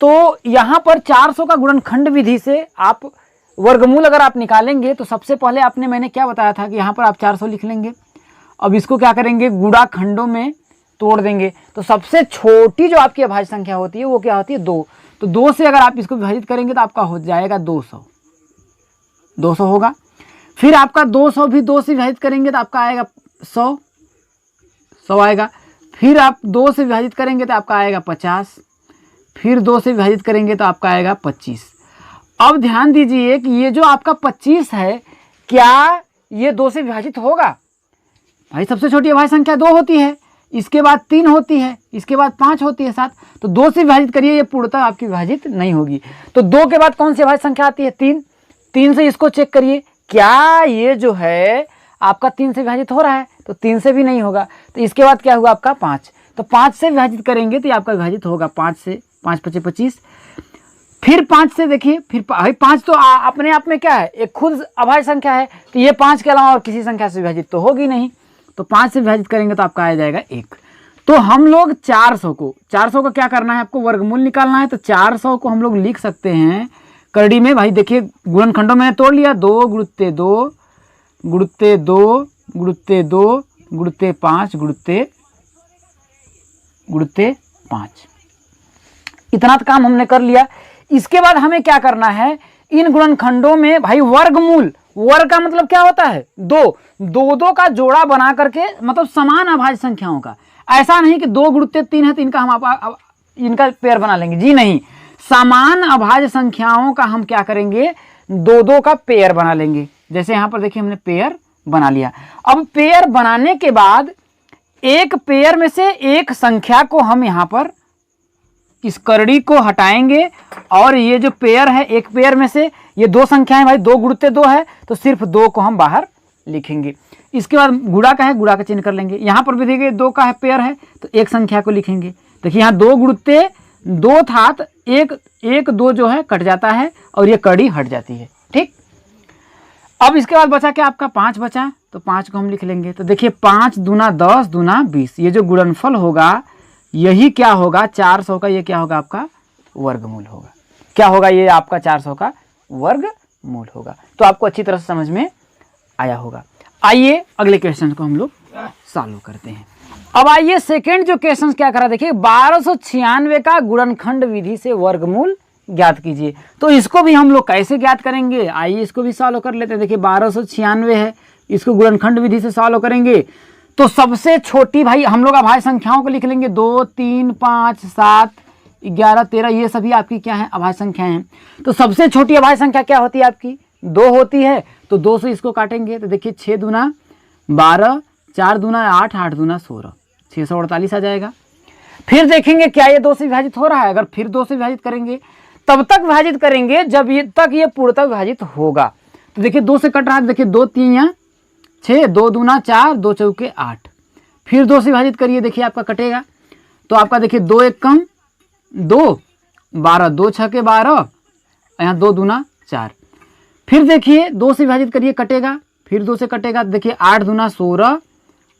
तो यहाँ पर 400 का गुणनखंड विधि से आप वर्गमूल अगर आप निकालेंगे तो सबसे पहले मैंने क्या बताया था कि यहाँ पर आप 400 लिख लेंगे। अब इसको क्या करेंगे? गुणा खंडों में तोड़ देंगे तो सबसे छोटी जो आपकी अभाज्य संख्या होती है वो क्या होती है 2। तो 2 से अगर आप इसको विभाजित करेंगे तो आपका हो जाएगा 200 होगा। फिर आपका 200 भी 2 से विभाजित करेंगे तो आपका आएगा 100 आएगा। फिर आप 2 से विभाजित करेंगे तो आपका आएगा 50। फिर 2 से विभाजित करेंगे तो आपका आएगा 25। अब ध्यान दीजिए कि ये जो आपका 25 है क्या ये 2 से विभाजित होगा? भाई सबसे छोटी अभाज्य संख्या 2 होती है, इसके बाद 3 होती है, इसके बाद 5 होती है, 7। तो 2 से विभाजित करिए, ये पूर्णतः आपकी विभाजित नहीं होगी। तो 2 के बाद कौन सी अभाज्य संख्या आती है? 3। 3 से इसको चेक करिए, क्या ये जो है आपका 3 से विभाजित हो रहा है? तो 3 से भी नहीं होगा। तो इसके बाद क्या हुआ आपका 5। तो 5 से विभाजित करेंगे तो ये आपका विभाजित होगा 5 से। 5 × 5 = 25। फिर 5 से देखिए, फिर भाई 5 तो अपने आप में क्या है? एक खुद अभाज्य संख्या है। तो ये 5 के अलावा और किसी संख्या से विभाजित तो होगी नहीं। तो 5 से विभाजित करेंगे तो आपका आ जाएगा 1। तो हम लोग 400 का क्या करना है? आपको वर्गमूल निकालना है। तो 400 को हम लोग लिख सकते हैं करड़ी में। भाई देखिए गुणनखंडों में तोड़ लिया, 2 × 2 × 2 × 2 × 2 × 5 × 5। इतना तो काम हमने कर लिया। इसके बाद हमें क्या करना है? इन गुणनखंडों में भाई वर्गमूल, वर्ग का मतलब क्या होता है? 2 का जोड़ा बना करके, मतलब समान अभाज्य संख्याओं का। ऐसा नहीं कि 2 × 3 है तो इनका हम इनका पेयर बना लेंगे, जी नहीं। समान अभाज्य संख्याओं का हम क्या करेंगे? 2 का पेयर बना लेंगे। जैसे यहाँ पर देखिए हमने पेयर बना लिया। अब पेयर बनाने के बाद एक पेयर में से एक संख्या को हम यहाँ पर इस करड़ी को हटाएंगे और ये जो पेयर है, एक पेयर में से ये 2 संख्याएं भाई 2 × 2 है तो सिर्फ 2 को हम बाहर लिखेंगे। इसके बाद गुणा का है, गुणा का चिन्ह कर लेंगे। यहाँ पर भी देखिए 2 का है पेयर है तो एक संख्या को लिखेंगे। देखिए यहाँ 2 × 2 था तो 1 2 जो है कट जाता है और ये कड़ी हट जाती है, ठीक। अब इसके बाद बचा क्या आपका? 5 बचा। तो 5 को हम लिख लेंगे। तो देखिए 5 दूना 10 दूना 20, ये जो गुणनफल होगा यही क्या होगा? 400 का ये क्या होगा? आपका वर्गमूल होगा। क्या होगा? ये आपका 400 का वर्गमूल होगा। तो आपको अच्छी तरह से समझ में आया होगा। आइए अगले क्वेश्चन को हम लोग सॉल्व करते हैं। अब आइए सेकंड जो क्वेश्चन क्या करा, देखिए 1296 का गुणनखंड विधि से वर्गमूल ज्ञात कीजिए। तो इसको भी हम लोग कैसे ज्ञात करेंगे? आइए इसको भी सॉल्व कर लेते हैं। देखिए 1296 है, इसको गुणनखंड विधि से सॉल्व करेंगे तो सबसे छोटी भाई हम लोग अभाज्य संख्याओं को लिख लेंगे। 2 3 5 7 11 13, ये सभी आपकी क्या है? अभाज्य संख्याएं हैं। तो सबसे छोटी अभाज्य संख्या क्या होती है आपकी? 2 होती है। तो 2 से इसको काटेंगे तो देखिए 6 दूना 12, 4 दूना 8, 8 दूना 16, 648 आ जाएगा। फिर देखेंगे क्या ये 2 से विभाजित हो रहा है? अगर फिर 2 से विभाजित करेंगे तब तक विभाजित करेंगे जब ये पूर्णतः विभाजित होगा। तो देखिए 2 से कट रहा है। देखिए 2 3 6, 2 दूना 4, 2 चौके 8। फिर 2 से विभाजित करिए, देखिए आपका कटेगा। तो आपका देखिए 2 1 कम 2, 12, 2 6 के 12, यहाँ 2 दूना 4। फिर देखिए 2 से विभाजित करिए, कटेगा। फिर 2 से कटेगा, देखिए 8 दूना 16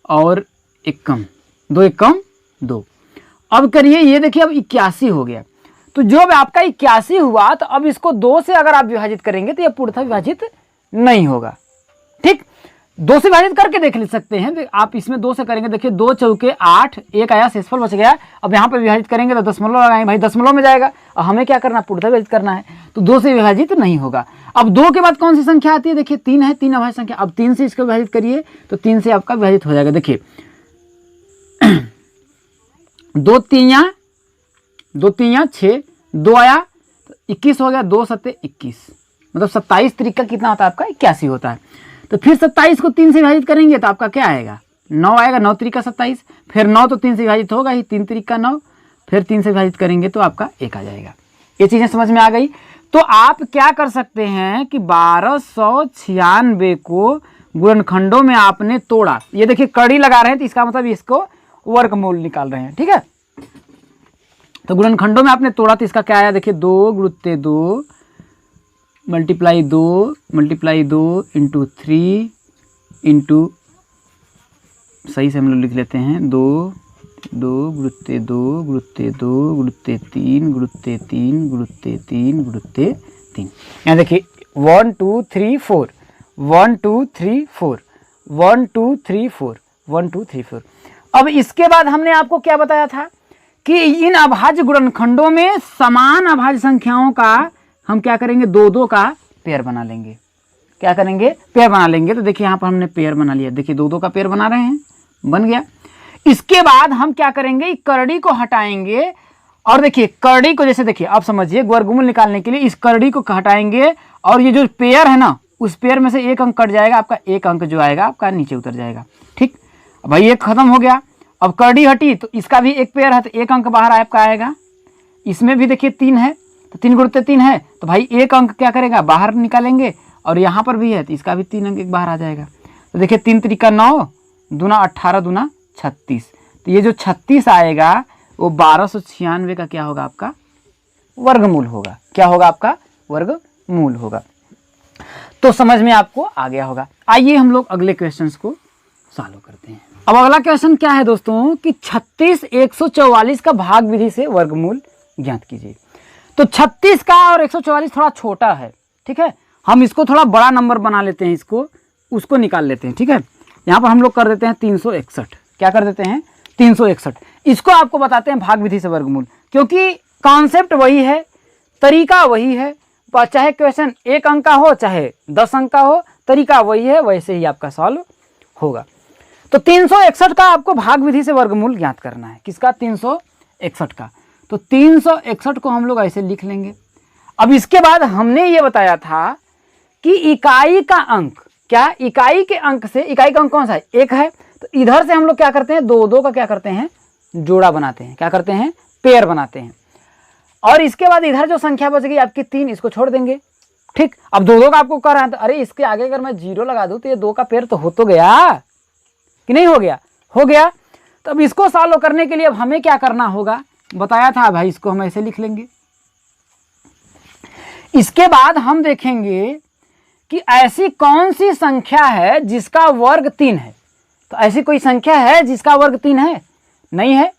और 1 कम 2 1 कम 2। अब करिए ये देखिए अब 81 हो गया। तो जो आपका 81 हुआ तो अब इसको 2 से अगर आप विभाजित करेंगे तो ये पूर्णतः विभाजित नहीं होगा, ठीक। 2 से विभाजित करके देख ले सकते हैं आप। इसमें 2 से करेंगे, देखिए 2 चौके 8, 1 आया, शेषफल बच गया। अब यहाँ पर विभाजित करेंगे तो दशमलव लगाएंगे, भाई दशमलव में जाएगा और हमें क्या करना? पूर्णतः विभाजित करना है। तो 2 से विभाजित नहीं होगा। अब 2 के बाद कौन सी संख्या आती है? देखिए 3 है, 3 अभाज्य संख्या। अब 3 से इसको विभाजित करिए तो 3 से आपका विभाजित हो जाएगा। देखिए 2 3 6, 2 आया तो 21 हो गया, 2 7 21, मतलब 27 तरीका कितना होता है आपका? 81 होता है। तो फिर 27 को 3 से विभाजित करेंगे तो आपका क्या आएगा? 9 आएगा, 9 तरीका 27। फिर 9 तो 3 से विभाजित होगा ही, 3 तरीका 9। फिर 3 से विभाजित करेंगे तो आपका 1 आ जाएगा। ये चीज़ें समझ में आ गई। तो आप क्या कर सकते हैं कि 1296 को गुणनखंडों में आपने तोड़ा। ये देखिए कड़ी लगा रहे हैं तो इसका मतलब इसको वर्गमूल निकाल रहे हैं, ठीक है। तो गुणनखंडों में आपने तोड़ा तो इसका क्या आया? देखिए 2 × 2 मल्टीप्लाई 2 इंटू 3 इंटू, सही से हम लोग लिख लेते हैं, 2 2 × 2 × 2 × 3 × 3 × 3 × 3। यहाँ देखिए 1 2 3 4, 1 2 3 4, 1 2 3 4, 1 2 3 4। अब इसके बाद हमने आपको क्या बताया था कि इन अभाज्य गुणनखंडों में समान अभाज्य संख्याओं का हम क्या करेंगे, दो दो का पेयर बना लेंगे। क्या करेंगे, पेयर बना लेंगे। तो देखिए यहाँ पर हमने पेयर बना लिया, देखिए दो दो का पेयर बना रहे हैं, बन गया। इसके बाद हम क्या करेंगे, करड़ी को हटाएंगे और देखिए करड़ी को, जैसे देखिए आप समझिए, वर्गमूल निकालने के लिए इस करड़ी को हटाएंगे और ये जो पेयर है ना, उस पेयर में से एक अंक कट जाएगा, आपका एक अंक जो आएगा आपका नीचे उतर जाएगा। ठीक, भाई एक खत्म हो गया। अब करड़ी हटी तो इसका भी एक पेयर है, तो एक अंक बाहर आपका आएगा। इसमें भी देखिए 3 है, तो 3 गुणित 3 है, तो भाई एक अंक क्या करेगा, बाहर निकालेंगे। और यहाँ पर भी है तो इसका भी 3 अंक एक बाहर आ जाएगा। तो देखिए 3 त्रिका 9, दूना 18, दूना 36। तो ये जो 36 आएगा वो 1296 का क्या होगा, आपका वर्गमूल होगा। क्या होगा, आपका वर्गमूल होगा। तो समझ में आपको आ गया होगा। आइए हम लोग अगले क्वेश्चंस को सॉल्व करते हैं। अब अगला क्वेश्चन क्या है दोस्तों कि 36 144 का भाग विधि से वर्गमूल ज्ञात कीजिए। तो 36 का और 144 थोड़ा छोटा है, ठीक है, हम इसको थोड़ा बड़ा नंबर बना लेते हैं, इसको उसको निकाल लेते हैं। ठीक है, यहाँ पर हम लोग कर देते हैं 361। क्या कर देते हैं, 361। इसको आपको बताते हैं भाग विधि से वर्गमूल, क्योंकि कॉन्सेप्ट वही है, तरीका वही है, चाहे क्वेश्चन 1 अंक का हो चाहे 10 अंक का हो, तरीका वही है, वैसे ही आपका सॉल्व होगा। तो 361 का आपको भाग विधि से वर्गमूल ज्ञात करना है। किसका, 361 का। तो 361 को हम लोग ऐसे लिख लेंगे। अब इसके बाद हमने ये बताया था कि इकाई का अंक, क्या इकाई के अंक से, इकाई का अंक कौन सा है, 1 है, तो इधर से हम लोग क्या करते हैं, दो दो का क्या करते हैं, जोड़ा बनाते हैं। क्या करते हैं, पेयर बनाते हैं। और इसके बाद इधर जो संख्या बच गई आपकी 3, इसको छोड़ देंगे। ठीक, अब दो दो का आपको कर रहा है, तो अरे इसके आगे अगर मैं 0 लगा दूं तो ये 2 का पेयर तो हो तो गया कि नहीं हो गया, हो गया। तो अब इसको सॉल्व करने के लिए अब हमें क्या करना होगा, बताया था भाई, इसको हम ऐसे लिख लेंगे। इसके बाद हम देखेंगे कि ऐसी कौन सी संख्या है जिसका वर्ग 3 है। तो ऐसी कोई संख्या है जिसका वर्ग 3 है, नहीं है,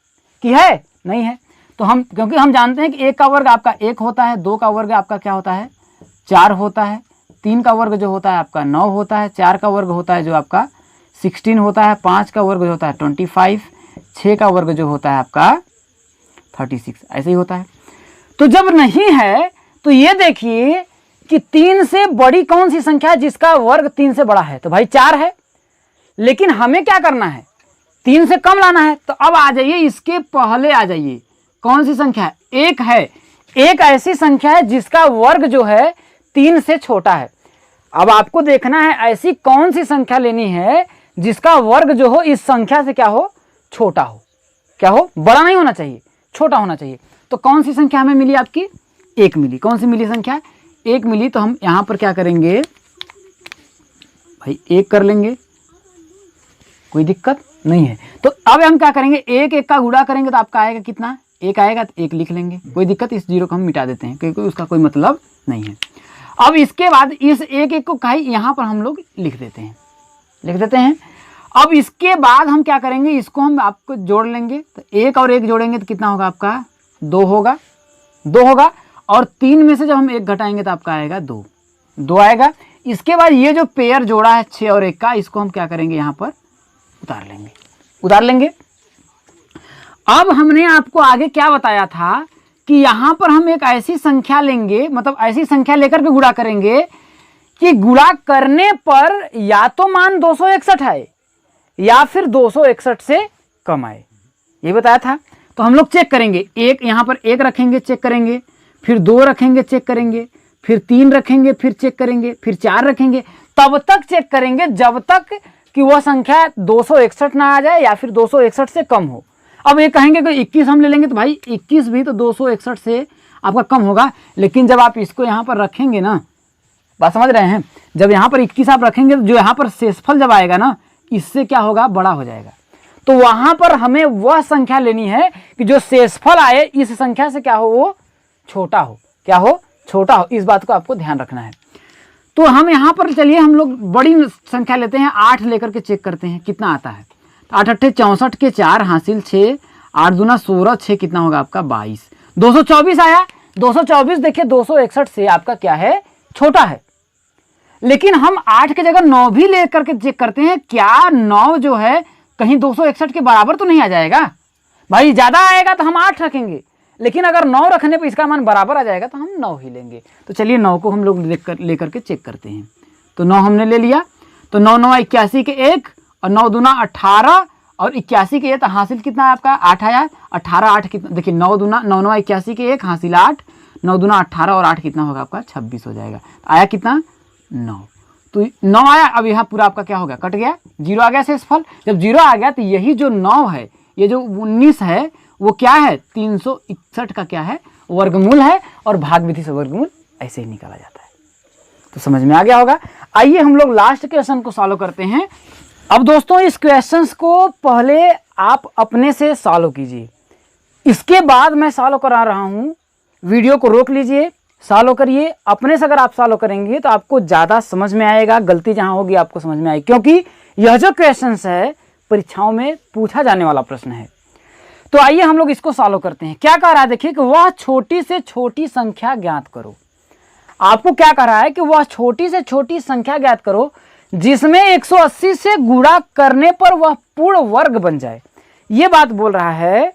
कि है, नहीं है। तो हम, क्योंकि हम जानते हैं कि 1 का वर्ग आपका 1 होता है, 2 का वर्ग आपका क्या होता है, 4 होता है, 3 का वर्ग जो होता है आपका 9 होता है, 4 का वर्ग होता है जो आपका 16 होता है, 5 का वर्ग जो होता है 25, 6 का वर्ग जो होता है आपका 36, ऐसे ही होता है। तो जब नहीं है तो ये देखिए कि 3 से बड़ी कौन सी संख्या है जिसका वर्ग 3 से बड़ा है, तो भाई 4 है। लेकिन हमें क्या करना है, 3 से कम लाना है। तो अब आ जाइए, इसके पहले आ जाइए, कौन सी संख्या है, 1 है। एक ऐसी संख्या है जिसका वर्ग जो है 3 से छोटा है। अब आपको देखना है ऐसी कौन सी संख्या लेनी है जिसका वर्ग जो हो इस संख्या से क्या हो, छोटा हो। क्या हो, बड़ा नहीं होना चाहिए, छोटा होना चाहिए। तो कौन सी संख्या हमें मिली, आपकी 1 मिली। कौन सी मिली संख्या, 1 मिली। तो हम यहां पर क्या करेंगे भाई, 1 कर लेंगे, कोई दिक्कत नहीं है। तो अब हम क्या करेंगे, 1 1 का गुणा करेंगे तो आपका आएगा कितना, 1 आएगा, तो 1 लिख लेंगे, कोई दिक्कत। इस 0 को हम मिटा देते हैं क्योंकि उसका कोई मतलब नहीं है। अब इसके बाद इस 1 1 को कहीं यहाँ पर हम लोग लिख देते हैं, अब इसके बाद हम क्या करेंगे, इसको हम आपको जोड़ लेंगे। तो 1 और 1 जोड़ेंगे तो कितना होगा आपका, 2 होगा। और 3 में से जब हम 1 घटाएंगे तो आपका आएगा 2 आएगा। इसके बाद ये जो पेयर जोड़ा है 6 और 1 का, इसको हम क्या करेंगे, यहाँ पर उतार लेंगे। अब हमने आपको आगे क्या बताया था कि यहाँ पर हम एक ऐसी संख्या लेंगे, मतलब ऐसी संख्या लेकर के गुणा करेंगे कि गुणा करने पर या तो मान 261 आए या फिर 261 से कम आए, ये बताया था। तो हम लोग चेक करेंगे, एक यहाँ पर 1 रखेंगे, चेक करेंगे, फिर 2 रखेंगे, चेक करेंगे, फिर 3 रखेंगे, फिर चेक करेंगे, फिर 4 रखेंगे, तब तक चेक करेंगे जब तक कि वह संख्या 261 ना आ जाए या फिर 261 से कम हो। अब ये कहेंगे कि 21 हम ले लेंगे, तो भाई 21 भी तो 261 से आपका कम होगा। लेकिन जब आप इसको यहाँ पर रखेंगे ना, बात समझ रहे हैं, जब यहाँ पर 21 आप रखेंगे तो जो यहाँ पर शेषफल जब आएगा ना, इससे क्या होगा, बड़ा हो जाएगा। तो वहां पर हमें वह संख्या लेनी है कि जो शेषफल आए इस संख्या से क्या हो, वो छोटा हो। क्या हो, छोटा हो। इस बात को आपको ध्यान रखना है। तो हम यहाँ पर चलिए हम लोग बड़ी संख्या लेते हैं, 8 लेकर के चेक करते हैं कितना आता है। तो 8 8 64 के 4 हासिल 6, 8 दूना 16, 6 कितना होगा आपका 22, 224 आया। 224 देखिए 261 से आपका क्या है, छोटा है। लेकिन हम 8 की जगह 9 भी लेकर के चेक करते हैं, क्या 9 जो है कहीं 261 के बराबर तो नहीं आ जाएगा भाई। ज़्यादा आएगा तो हम 8 रखेंगे, लेकिन अगर 9 रखने पर इसका मान बराबर आ जाएगा तो हम 9 ही लेंगे। तो चलिए 9 को हम लोग लेकर के चेक करते हैं। तो 9 हमने ले लिया, तो 9 9 81 के 1 और 9 दूना 18 और 81 के 1 हासिल कितना है आपका 8 आया। 18 8 कितना, देखिए 9 दूना 9 9 81 के 1 हासिल 8, 9 दूना 18 और 8 कितना होगा आपका 26 हो जाएगा। आया कितना 9, तो 9 आया। अब यहाँ पूरा आपका क्या हो गया, कट गया, 0 आ गया शेषफल। जब 0 आ गया तो यही जो 9 है, ये जो 19 है वो क्या है 361 का क्या है वर्गमूल है, और भाग विधि से वर्गमूल ऐसे ही निकाला जाता है। तो समझ में आ गया होगा। आइए हम लोग लास्ट क्वेश्चन को सॉल्व करते हैं। अब दोस्तों इस क्वेश्चंस को पहले आप अपने से सॉल्व कीजिए, इसके बाद मैं सॉल्व करा रहा हूँ। वीडियो को रोक लीजिए, सॉल्व करिए। अपने से अगर आप सॉल्व करेंगे तो आपको ज़्यादा समझ में आएगा, गलती जहाँ होगी आपको समझ में आएगी, क्योंकि यह जो क्वेश्चंस है परीक्षाओं में पूछा जाने वाला प्रश्न है। तो आइए हम लोग इसको सॉल्व करते हैं। क्या कह रहा है देखिए कि वह छोटी से छोटी संख्या ज्ञात करो। आपको क्या कह रहा है कि वह छोटी से छोटी संख्या ज्ञात करो जिसमें 180 से गुणा करने पर वह पूर्ण वर्ग बन जाए। यह बात बोल रहा है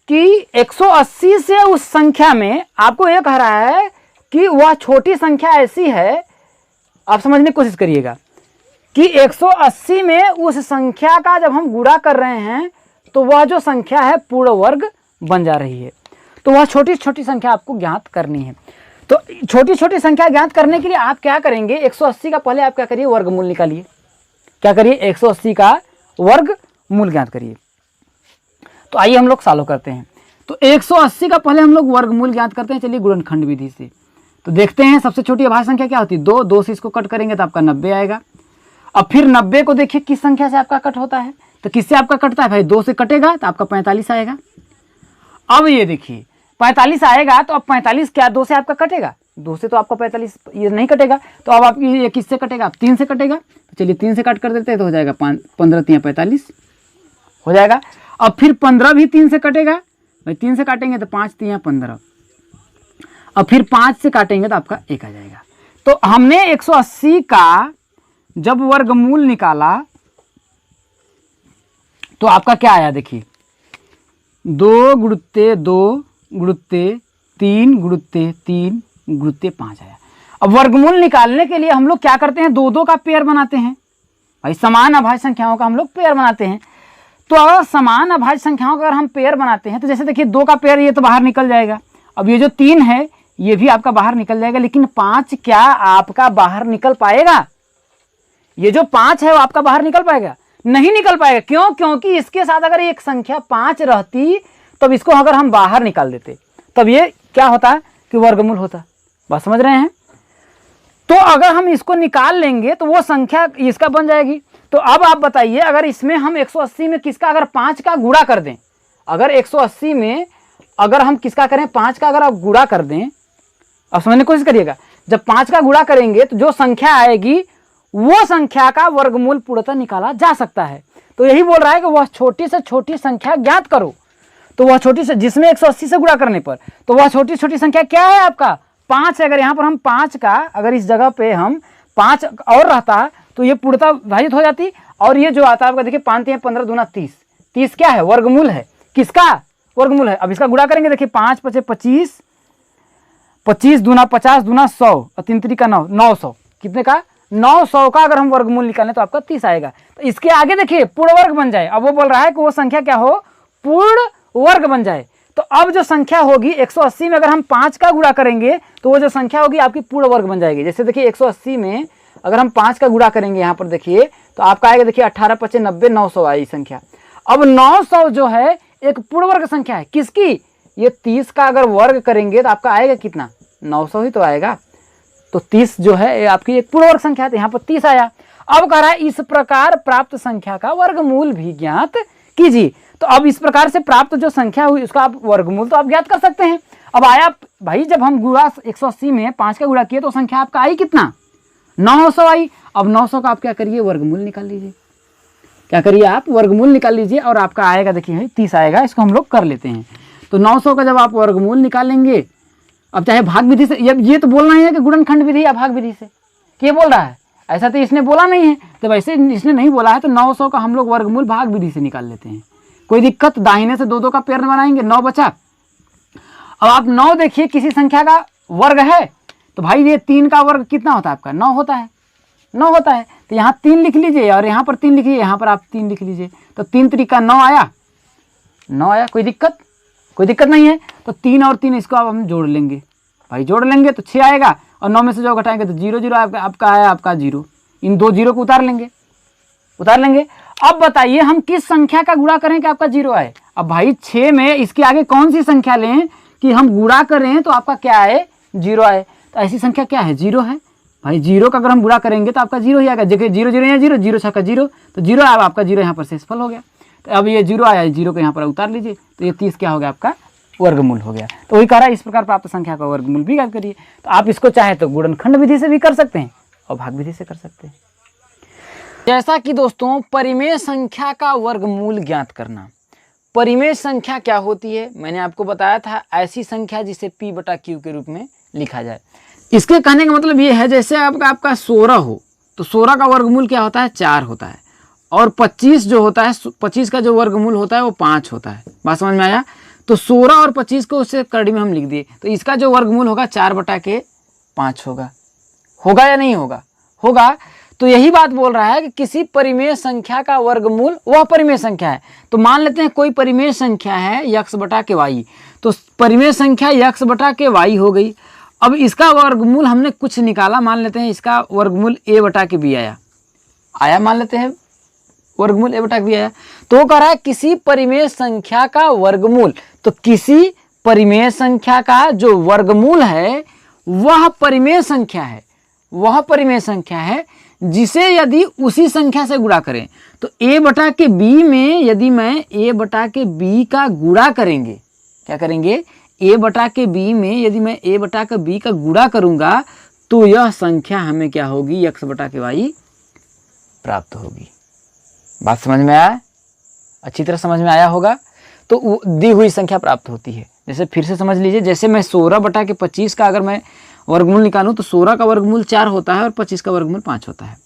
कि 180 से उस संख्या में, आपको यह कह रहा है कि वह छोटी संख्या ऐसी है, आप समझने की कोशिश करिएगा कि 180 में उस संख्या का जब हम गुणा कर रहे हैं तो वह जो संख्या है पूर्ण वर्ग बन जा रही है। तो वह छोटी छोटी संख्या आपको ज्ञात करनी है। तो छोटी छोटी संख्या ज्ञात करने के लिए आप क्या करेंगे, 180 का पहले आप क्या करिए वर्गमूल निकालिए। क्या करिए 180 का वर्गमूल ज्ञात करिए। तो आइए हम लोग सॉल्व करते हैं। तो 180 का पहले हम लोग वर्गमूल ज्ञात करते हैं। चलिए गुणनखंड विधि से तो देखते हैं सबसे छोटी अभाज्य संख्या क्या होती है 2, 2 से इसको कट करेंगे तो आपका 90 आएगा। अब फिर 90 को देखिए किस संख्या से आपका कट होता है, तो किससे आपका कटता है भाई 2 से कटेगा तो आपका 45 आएगा। अब ये देखिए 45 आएगा, तो अब 45 क्या 2 से आपका कटेगा, 2 से तो आपका 45 ये नहीं कटेगा, तो अब आप ये किससे कटेगा, आप 3 से कटेगा। तो चलिए 3 से काट कर देते हैं तो हो जाएगा 15 3 45 हो जाएगा। अब फिर 15 भी 3 से कटेगा भाई, 3 से काटेंगे तो 5 3 15, अब फिर 5 से काटेंगे तो आपका 1 आ जाएगा। तो हमने 180 का जब वर्गमूल निकाला तो आपका क्या आया देखिए 2 गुणुत्ते 2 गुणुत्ते 3 गुणुत्ते 3 गुणुत्ते 5 आया। अब वर्गमूल निकालने के लिए हम लोग क्या करते हैं 2 2 का पेयर बनाते हैं भाई, समान अभाज्य संख्याओं का हम लोग पेयर बनाते हैं। तो अगर समान अभाज्य संख्याओं का अगर हम पेयर बनाते हैं तो जैसे देखिए 2 का पेयर ये तो बाहर निकल जाएगा। अब ये जो 3 है ये भी आपका बाहर निकल जाएगा, लेकिन 5 क्या आपका बाहर निकल पाएगा, ये जो 5 है वो आपका बाहर निकल पाएगा, नहीं निकल पाएगा। क्यों, क्योंकि इसके साथ अगर एक संख्या 5 रहती तब इसको अगर हम बाहर निकाल देते तब ये क्या होता कि वर्गमूल होता। बात समझ रहे हैं। तो अगर हम इसको निकाल लेंगे तो वो संख्या इसका बन जाएगी। तो अब आप बताइए अगर इसमें हम 180 में किसका अगर 5 का गुणा कर दें, अगर 180 में अगर हम किसका करें 5 का अगर आप गुणा कर दें, अब समझने की कोशिश करिएगा, जब 5 का गुणा करेंगे तो जो संख्या आएगी वो संख्या का वर्गमूल पूर्णतः निकाला जा सकता है। तो यही बोल रहा है कि वह छोटी से छोटी संख्या ज्ञात करो। तो वह छोटी से जिसमें 180 से गुणा करने पर, तो वह छोटी छोटी संख्या क्या है आपका 5 है। अगर यहाँ पर हम 5 का अगर इस जगह पे हम 5 और रहता तो ये पूर्णतः विभाजित हो जाती, और ये जो आता है आपका देखिए 5 3 15 दूना 30, 30 क्या है वर्गमूल है, किसका वर्गमूल है। अब इसका गुणा करेंगे देखिए 5 5 25, 25 दूना 50 दूना 100 और 3 3 का 9, 900 कितने का 900 का अगर हम वर्गमूल निकालें तो आपका 30 आएगा। तो इसके आगे देखिए पूर्ण वर्ग बन जाए। अब वो बोल रहा है कि वो संख्या क्या हो पूर्ण वर्ग बन जाए। तो अब जो संख्या होगी 180 में अगर हम 5 का गुणा करेंगे तो वो जो संख्या होगी आपकी पूर्ण वर्ग बन जाएगी। जैसे देखिए 180 में अगर हम 5 का गुणा करेंगे यहाँ पर देखिए तो आपका आएगा देखिए 18 25 90 900 आई संख्या। अब 900 जो है एक पूर्ण वर्ग संख्या है किसकी, ये 30 का अगर वर्ग करेंगे तो आपका आएगा कितना 900 ही तो आएगा। तो 30 जो है आपकी एक पूर्ण वर्ग संख्या है, तो यहाँ पर 30 आया। अब कह रहा है इस प्रकार प्राप्त संख्या का वर्गमूल भी ज्ञात कीजिए। तो अब इस प्रकार से प्राप्त जो संख्या हुई उसका आप वर्गमूल तो आप ज्ञात कर सकते हैं। अब आया भाई जब हम गुणा 180 में 5 का गुणा किए तो संख्या आपका आई कितना 900 आई। अब 900 का आप क्या करिए वर्गमूल निकाल लीजिए, क्या करिए आप वर्गमूल निकाल लीजिए और आपका आएगा देखिए 30 आएगा। इसको हम लोग कर लेते हैं। तो 900 का जब आप वर्गमूल निकालेंगे, अब चाहे भाग विधि से, ये तो बोलना ही है कि गुणनखंड विधि या भाग विधि से, ये बोल रहा है ऐसा तो इसने बोला नहीं है। जब ऐसे इसने नहीं बोला है तो 900 का हम लोग वर्गमूल भाग विधि से निकाल लेते हैं। कोई दिक्कत, दाहिने से 2 2 का पेयर बनाएंगे, 9 बचा। अब आप 9 देखिए किसी संख्या का वर्ग है तो भाई ये 3 का वर्ग कितना होता है आपका, 9 होता है, 9 होता है। तो यहाँ 3 लिख लीजिए और यहाँ पर 3 लिखिए, यहाँ पर आप 3 लिख लीजिए। तो 3 तरीका 9 आया, 9 आया, कोई दिक्कत, कोई दिक्कत नहीं है। तो 3 और 3 इसको अब हम जोड़ लेंगे भाई, जोड़ लेंगे तो 6 आएगा और 9 में से जो घटाएंगे तो 0 0 आपका आया, आपका 0। इन 2 0 को उतार लेंगे, उतार लेंगे। अब बताइए हम किस संख्या का गुणा करें कि आपका 0 आए। अब भाई 6 में इसके आगे कौन सी संख्या लें कि हम गुणा करें तो आपका क्या आए, 0 आए। तो ऐसी संख्या क्या है, 0 है भाई। 0 का अगर हम गुणा करेंगे तो आपका 0 ही आएगा। देखिए 0 0 यहाँ 0, 0 6 का 0, तो 0 आया, आपका 0 यहाँ पर शेषफल हो गया। तो अब ये 0 आया, 0 को यहाँ पर उतार लीजिए तो ये 30 क्या हो गया, आपका वर्गमूल हो गया। तो वही कह रहा है इस प्रकार प्राप्त संख्या का वर्गमूल भी ज्ञात करिए। तो आप इसको चाहे तो गुणनखंड विधि से भी कर सकते हैं और भाग विधि से कर सकते हैं। जैसा कि दोस्तों परिमेय संख्या का वर्गमूल ज्ञात करना। परिमेय संख्या क्या होती है, मैंने आपको बताया था, ऐसी संख्या जिसे p बटा q के रूप में लिखा जाए। इसके कहने का मतलब ये है जैसे आपका 16 हो तो 16 का वर्गमूल क्या होता है, 4 होता है। और 25 जो होता है, 25 का जो वर्गमूल होता है वो 5 होता है। बात समझ में आया। तो 16 और 25 को उससे करड़ी में हम लिख दिए तो इसका जो वर्गमूल होगा 4 बटा के 5 होगा। होगा या नहीं होगा, होगा। तो यही बात बोल रहा है कि किसी परिमेय संख्या का वर्गमूल वह परिमेय संख्या है। तो मान लेते हैं कोई परिमेय संख्या है x बटा के y, तो परिमेय संख्या x बटा के y हो गई। अब इसका वर्गमूल हमने कुछ निकाला, मान लेते हैं इसका वर्गमूल a बटा के b आया, मान लेते हैं वर्गमूल a बटा के b आया। तो वो कह रहा है किसी परिमेय संख्या का वर्गमूल, तो किसी परिमेय संख्या का जो वर्गमूल है वह परिमेय संख्या है, वह परिमेय संख्या है जिसे यदि उसी संख्या से गुणा करें। तो a बटा के b में यदि मैं a बटा के b का गुणा करेंगे, क्या करेंगे, a बटा के b में यदि मैं a बटा के b का गुणा करूंगा तो यह संख्या हमें क्या होगी, x बटा के y प्राप्त होगी। बात समझ में आया, अच्छी तरह समझ में आया होगा। तो दी हुई संख्या प्राप्त होती है। जैसे फिर से समझ लीजिए, जैसे मैं 16 बटा के 25 का अगर मैं वर्गमूल निकालूं तो 16 का वर्गमूल 4 होता है और 25 का वर्गमूल 5 होता है।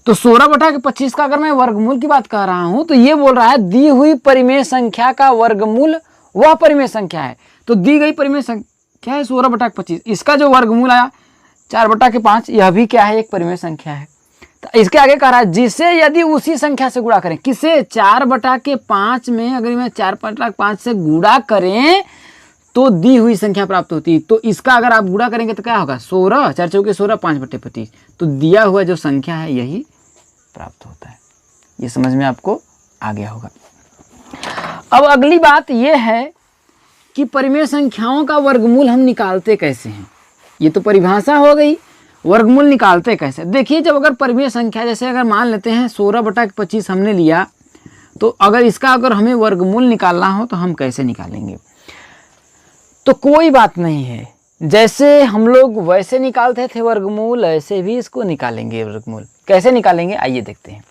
तो 16 बटा के 25 का अगर मैं वर्गमूल की बात कर रहा हूं तो ये बोल रहा है दी हुई परिमेय संख्या का वर्गमूल वह परिमेय संख्या है। तो दी गई परिमेय संख्या है 16 बटा के 25, इसका जो वर्गमूल आया 4 बटा के 5, यह भी क्या है, एक परिमेय संख्या है। तो इसके आगे कह रहा है जिसे यदि उसी संख्या से गुणा करें, किसे, 4 बटा के 5 में अगर मैं 4 बटा के 5 से गुणा करें तो दी हुई संख्या प्राप्त होती है। तो इसका अगर आप गुणा करेंगे तो क्या होगा, 16, 4 चौके 16, 5 बटे 25, तो दिया हुआ जो संख्या है यही प्राप्त होता है। ये समझ में आपको आ गया होगा। अब अगली बात यह है कि परिमेय संख्याओं का वर्गमूल हम निकालते कैसे हैं। ये तो परिभाषा हो गई, वर्गमूल निकालते कैसे। देखिए जब अगर परिमेय संख्या, जैसे अगर मान लेते हैं 16 बटा के 25 हमने लिया, तो अगर इसका अगर हमें वर्गमूल निकालना हो तो हम कैसे निकालेंगे। तो कोई बात नहीं है, जैसे हम लोग वैसे निकालते थे वर्गमूल ऐसे भी इसको निकालेंगे वर्गमूल। कैसे निकालेंगे आइए देखते हैं।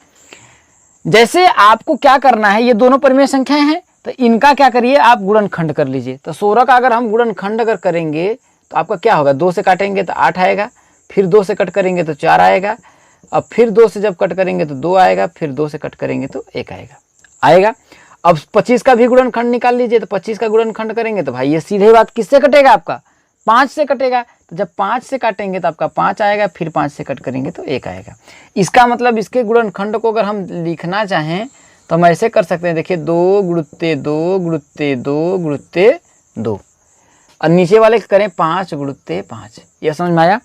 जैसे आपको क्या करना है, ये दोनों परिमेय संख्याएं हैं तो इनका क्या करिए आप गुणनखंड कर लीजिए। तो 16 का अगर हम गुणनखंड अगर करेंगे तो आपका क्या होगा, 2 से काटेंगे तो 8 आएगा, फिर 2 से कट करेंगे तो 4 आएगा, अब फिर 2 से जब कट करेंगे तो 2 आएगा, फिर 2 से कट करेंगे तो 1 आएगा। अब 25 का भी गुणनखंड निकाल लीजिए। तो 25 का गुणनखंड करेंगे तो भाई ये सीधे बात किससे कटेगा, आपका 5 से कटेगा। तो जब 5 से काटेंगे तो आपका 5 आएगा, फिर 5 से कट करेंगे तो 1 आएगा। इसका मतलब इसके गुणनखंड को अगर हम लिखना चाहें तो हम ऐसे कर सकते हैं। देखिए 2 गुणुत्ते 2 गुणुत्ते 2 गुणुत्ते 2, और नीचे वाले करें 5 गुणुत्ते 5। यह समझ में आया।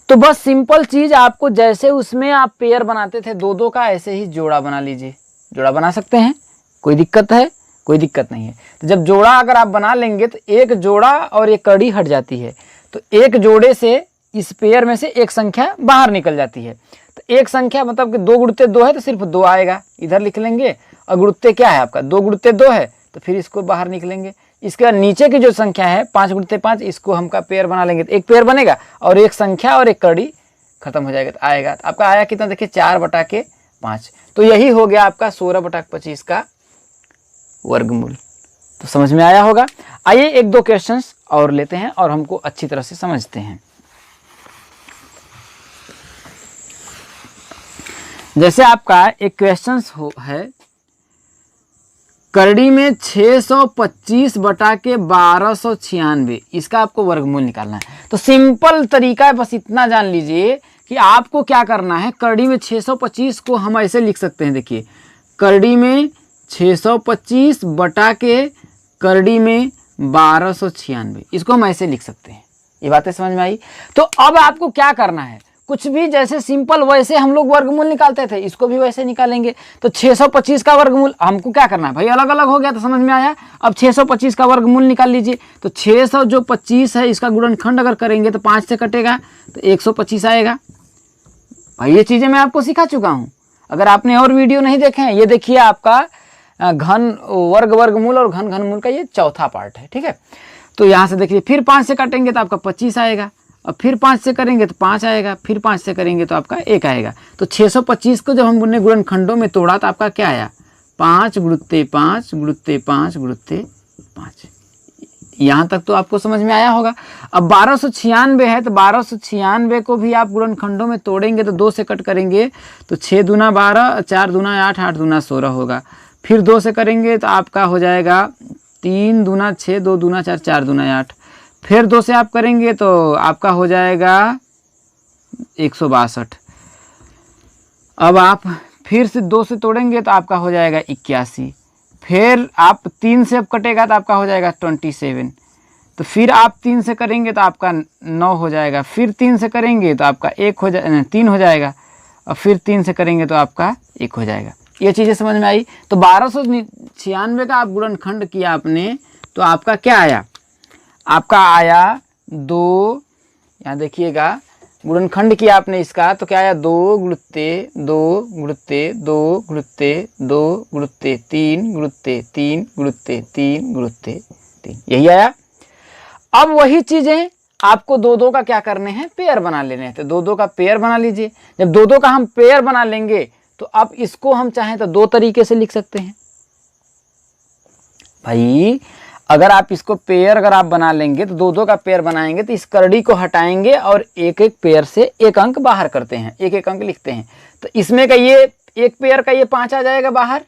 तो बस सिंपल चीज, आपको जैसे उसमें आप पेयर बनाते थे 2-2 का, ऐसे ही जोड़ा बना लीजिए। जोड़ा बना सकते हैं, कोई दिक्कत है, कोई दिक्कत नहीं है। तो जब जोड़ा अगर आप बना लेंगे तो एक जोड़ा और एक कड़ी हट जाती है। तो एक जोड़े से इस पेयर में से एक संख्या बाहर निकल जाती है। तो एक संख्या मतलब कि 2 गुणुत्ते 2 है तो सिर्फ 2 आएगा, इधर लिख लेंगे। और गुणुत्ते क्या है आपका, 2 गुणुत्ते 2 है तो फिर इसको बाहर निकलेंगे। इसके बाद नीचे की जो संख्या है 5 गुणुत्ते 5, इसको हमका पेयर बना लेंगे तो एक पेयर बनेगा और एक संख्या और एक कड़ी खत्म हो जाएगा। तो आएगा, तो आपका आया कितना, देखिए 4 बटा के 5। तो यही हो गया आपका 16 बटा के 25 का वर्गमूल। तो समझ में आया होगा। आइए 1-2 क्वेश्चंस और लेते हैं और हमको अच्छी तरह से समझते हैं। जैसे आपका एक क्वेश्चन है, करड़ी में 625 बटा के 1296, इसका आपको वर्गमूल निकालना है। तो सिंपल तरीका है, बस इतना जान लीजिए कि आपको क्या करना है। करड़ी में 625 को हम ऐसे लिख सकते हैं, देखिए करड़ी में 625 बटा के करड़ी में 1296, इसको हम ऐसे लिख सकते हैं। ये बातें समझ में आई? तो अब आपको क्या करना है, कुछ भी जैसे सिंपल वैसे हम लोग वर्गमूल निकालते थे, इसको भी वैसे निकालेंगे। तो 625 का वर्गमूल हमको क्या करना है भाई, अलग अलग हो गया तो समझ में आया। अब 625 का वर्गमूल निकाल लीजिए। तो 625 है, इसका गुणनखंड अगर करेंगे तो 5 से कटेगा तो 125 आएगा। भाई ये चीज़ें मैं आपको सिखा चुका हूँ। अगर आपने और वीडियो नहीं देखे हैं, ये देखिए आपका घन वर्गमूल और घन घनमूल का ये चौथा पार्ट है, ठीक है। तो यहाँ से देखिए, फिर 5 से काटेंगे तो आपका 25 आएगा, और फिर 5 से करेंगे तो 5 आएगा, फिर 5 से करेंगे तो आपका 1 आएगा। तो 625 को जब हमने गुणनखंडों में तोड़ा तो आपका क्या आया, 5 गुणुत्ते 5 गुणुत्ते 5 गुणुत्ते 5। यहाँ तक तो आपको समझ में आया होगा। अब 1296 है, तो 1296 को भी आप गुणनखंडों में तोड़ेंगे तो 2 से कट करेंगे तो 6 दूना 12, 4 दूना 8, 8 दूना 16 होगा। फिर 2 से करेंगे तो आपका हो जाएगा 3 दूना 6, 2 दूना 4, 4 दूना 8। फिर 2 से आप करेंगे तो आपका हो जाएगा 162। अब आप फिर से 2 से तोड़ेंगे तो आपका हो जाएगा 81। फिर आप 3 से अब कटेगा तो आपका हो जाएगा 27। तो फिर आप 3 से करेंगे तो आपका 9 हो जाएगा। फिर 3 से करेंगे तो आपका 3 हो जाएगा, और फिर 3 से करेंगे तो आपका 1 हो जाएगा। ये चीज़ें समझ में आई? तो 1296 का आप गुणनखंड किया आपने, तो आपका क्या आया, आपका आया 2। यहाँ देखिएगा, गुणनखंड किया आपने इसका तो क्या आया, 2 गुणुत्ते 2 गुणुत्ते 2 गुणुत्ते 2 गुणुत्ते 3 गुणुत्ते 3 गुणुत्ते 3 गुणुत्ते 3, यही आया। अब वही चीज़ें आपको 2-2 का क्या करने हैं, पेयर बना लेने हैं। तो 2-2 का पेयर बना लीजिए। जब 2-2 का हम पेयर बना लेंगे तो अब इसको हम चाहें तो 2 तरीके से लिख सकते हैं। भाई अगर आप इसको पेयर अगर आप बना लेंगे तो 2-2 का पेयर बनाएंगे तो इस करड़ी को हटाएंगे और एक एक पेयर से एक अंक बाहर करते हैं, एक एक अंक लिखते हैं। तो इसमें का ये एक पेयर का ये 5 आ जाएगा बाहर,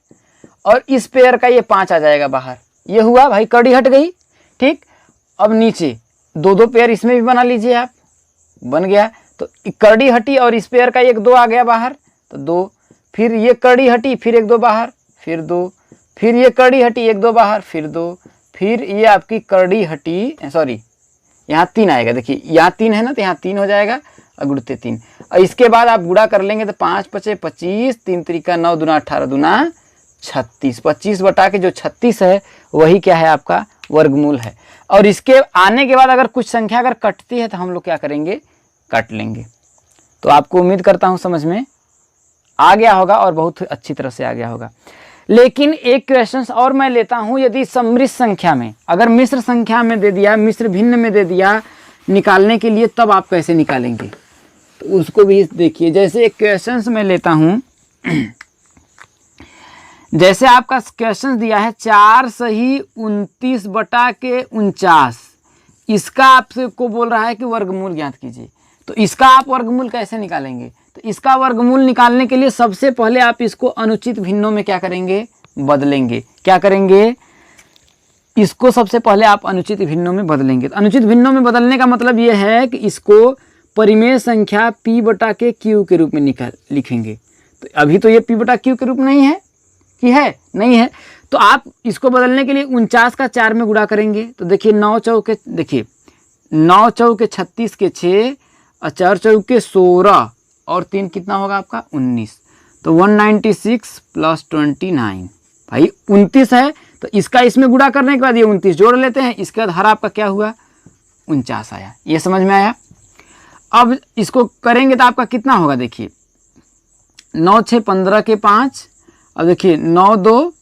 और इस पेयर का ये 5 आ जाएगा बाहर। ये हुआ भाई, करड़ी हट गई, ठीक। अब नीचे 2-2 पेयर इसमें भी बना लीजिए आप, बन गया। तो करड़ी हटी और इस पेयर का 1-2 आ गया बाहर, तो 2। फिर ये करड़ी हटी, फिर 1-2 बाहर, फिर 2। फिर ये करड़ी हटी, 1-2 बाहर, फिर 2। फिर ये आपकी करड़ी हटी, सॉरी यहाँ 3 आएगा। देखिए यहाँ 3 है ना, तो यहाँ 3 हो जाएगा, और गुणुत्ते 3। और इसके बाद आप गुणा कर लेंगे तो 5 पचे 25, 3 त्रिका 9 दूना 18 दूना 36। 25 बटा के जो 36 है वही क्या है, आपका वर्गमूल है। और इसके आने के बाद अगर कुछ संख्या अगर कटती है तो हम लोग क्या करेंगे, काट लेंगे। तो आपको उम्मीद करता हूँ समझ में आ गया होगा, और बहुत अच्छी तरह से आ गया होगा। लेकिन एक क्वेश्चन और मैं लेता हूं, यदि सम्मिश्र संख्या में, अगर मिश्र संख्या में दे दिया, मिश्र भिन्न में दे दिया निकालने के लिए, तब आप कैसे निकालेंगे, तो उसको भी देखिए। जैसे एक क्वेश्चन मैं लेता हूं, जैसे आपका क्वेश्चन दिया है 4 सही 29 बटा के 49, इसका आपसे को बोल रहा है कि वर्गमूल ज्ञात कीजिए। तो इसका आप वर्गमूल कैसे निकालेंगे, तो इसका वर्गमूल निकालने के लिए सबसे पहले आप इसको अनुचित भिन्नों में क्या करेंगे, बदलेंगे। क्या करेंगे, इसको सबसे पहले आप अनुचित भिन्नों में बदलेंगे। तो अनुचित भिन्नों में बदलने का मतलब ये है कि इसको परिमेय संख्या p बटा के q के रूप में लिखेंगे। तो अभी तो ये p बटा q के रूप नहीं है, कि है नहीं है, तो आप इसको बदलने के लिए 49 का 4 में गुणा करेंगे। तो देखिए 9 चौके, देखिए 9 चौके 36 के 6, और 4 चौके 16, और 3 कितना होगा आपका 19। तो 196 प्लस 29, भाई 29 है, तो इसका इसमें गुणा करने के बाद ये 29 जोड़ लेते हैं। इसके बाद हर आपका क्या हुआ, 49 आया। ये समझ में आया? अब इसको करेंगे तो आपका कितना होगा, देखिए 9 6 15 के 5, अब देखिए 9 2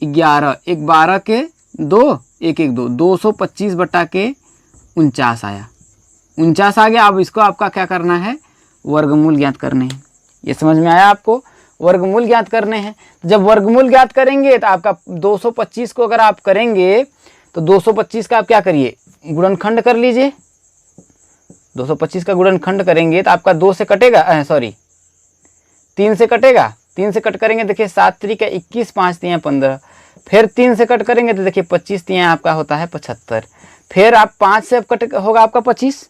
11, 1 12 के 2, 1 1 2, 225 बटा के 49 आया। 49 आ गया। अब इसको आपका क्या करना है, वर्गमूल ज्ञात करने हैं। ये समझ में आया आपको, वर्गमूल ज्ञात करने हैं। जब वर्गमूल ज्ञात करेंगे तो आपका 225 को अगर आप करेंगे तो 225 का आप क्या करिए, गुणनखंड कर लीजिए। 225 का गुणनखंड करेंगे तो आपका 2 से कटेगा, सॉरी 3 से कटेगा, 3 से कट करेंगे देखिए 7 त्रिक 21, 5 तियाँ 15, फिर 3 से कट करेंगे तो देखिए 25 तियाँ आपका होता है 75, फिर आप 5 से कट होगा आपका 25,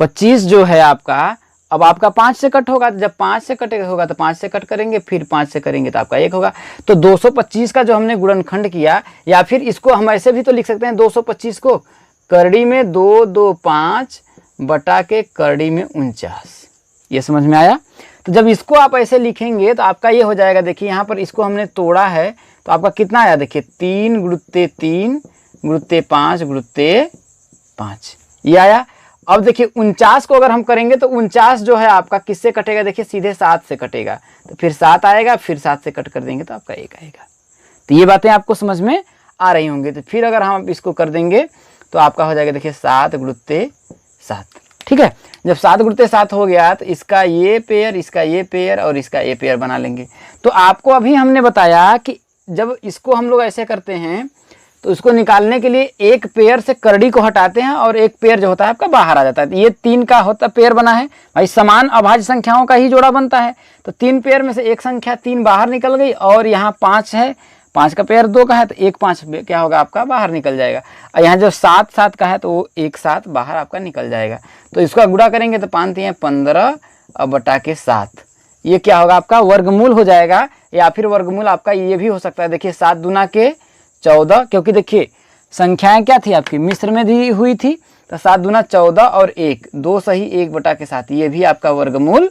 25 जो है आपका अब आपका 5 से कट होगा, तो जब 5 से कटेगा होगा तो 5 से कट करेंगे, फिर 5 से करेंगे तो आपका 1 होगा। तो 225 का जो हमने गुणनखंड किया, या फिर इसको हम ऐसे भी तो लिख सकते हैं 225 को करड़ी में 2 2 5 बटा के करड़ी में 49। ये समझ में आया? तो जब इसको आप ऐसे लिखेंगे तो आपका ये हो जाएगा, देखिए यहाँ पर इसको हमने तोड़ा है तो आपका कितना आया, देखिए 3 गुणुत्ते 3 गुणुत्ते 5 गुणुत्ते 5 ये आया। अब देखिए 49 को अगर हम करेंगे तो 49 जो है आपका किससे कटेगा, देखिए सीधे 7 से कटेगा, तो फिर 7 आएगा, फिर 7 से कट कर देंगे तो आपका 1 आएगा। तो ये बातें आपको समझ में आ रही होंगी। तो फिर अगर हम इसको कर देंगे तो आपका हो जाएगा देखिए 7 गुणुत्ते 7, ठीक है। जब 7 गुणुत्ते 7 हो गया तो इसका ये पेयर, इसका ये पेयर और इसका ये पेयर बना लेंगे। तो आपको अभी हमने बताया कि जब इसको हम लोग ऐसे करते हैं तो इसको निकालने के लिए एक पेयर से करड़ी को हटाते हैं और एक पेयर जो होता है आपका बाहर आ जाता है। ये 3 का होता पेयर बना है भाई, समान अभाज्य संख्याओं का ही जोड़ा बनता है। तो 3 पेयर में से एक संख्या 3 बाहर निकल गई, और यहाँ 5 है, 5 का पेयर 2 का है तो 1 5 क्या होगा आपका बाहर निकल जाएगा। और यहाँ जब 7 7 का है तो वो 1 7 बाहर आपका निकल जाएगा। तो इसका गुणा करेंगे तो 5 तियाँ 15 और बटा के 7, ये क्या होगा आपका वर्गमूल हो जाएगा। या फिर वर्गमूल आपका ये भी हो सकता है, देखिए 7 दूना के 14, क्योंकि देखिए संख्याएं क्या थी आपकी मिश्र में दी हुई थी, तो 7 दूना 14 और 1 2 सही 1 बटा के 7, ये भी आपका वर्गमूल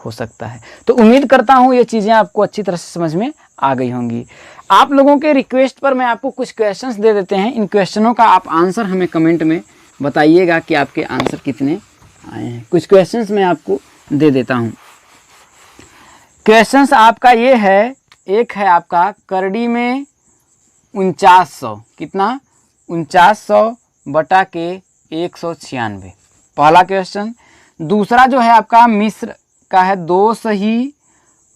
हो सकता है। तो उम्मीद करता हूँ ये चीज़ें आपको अच्छी तरह से समझ में आ गई होंगी। आप लोगों के रिक्वेस्ट पर मैं आपको कुछ क्वेश्चंस दे देते हैं, इन क्वेश्चनों का आप आंसर हमें कमेंट में बताइएगा कि आपके आंसर कितने आए हैं। कुछ क्वेश्चंस मैं आपको दे देता हूँ। क्वेश्चंस आपका ये है, एक है आपका करड़ी में 4900, कितना 4900 बटा के 196, पहला क्वेश्चन। दूसरा जो है आपका मिश्र का है 2 सही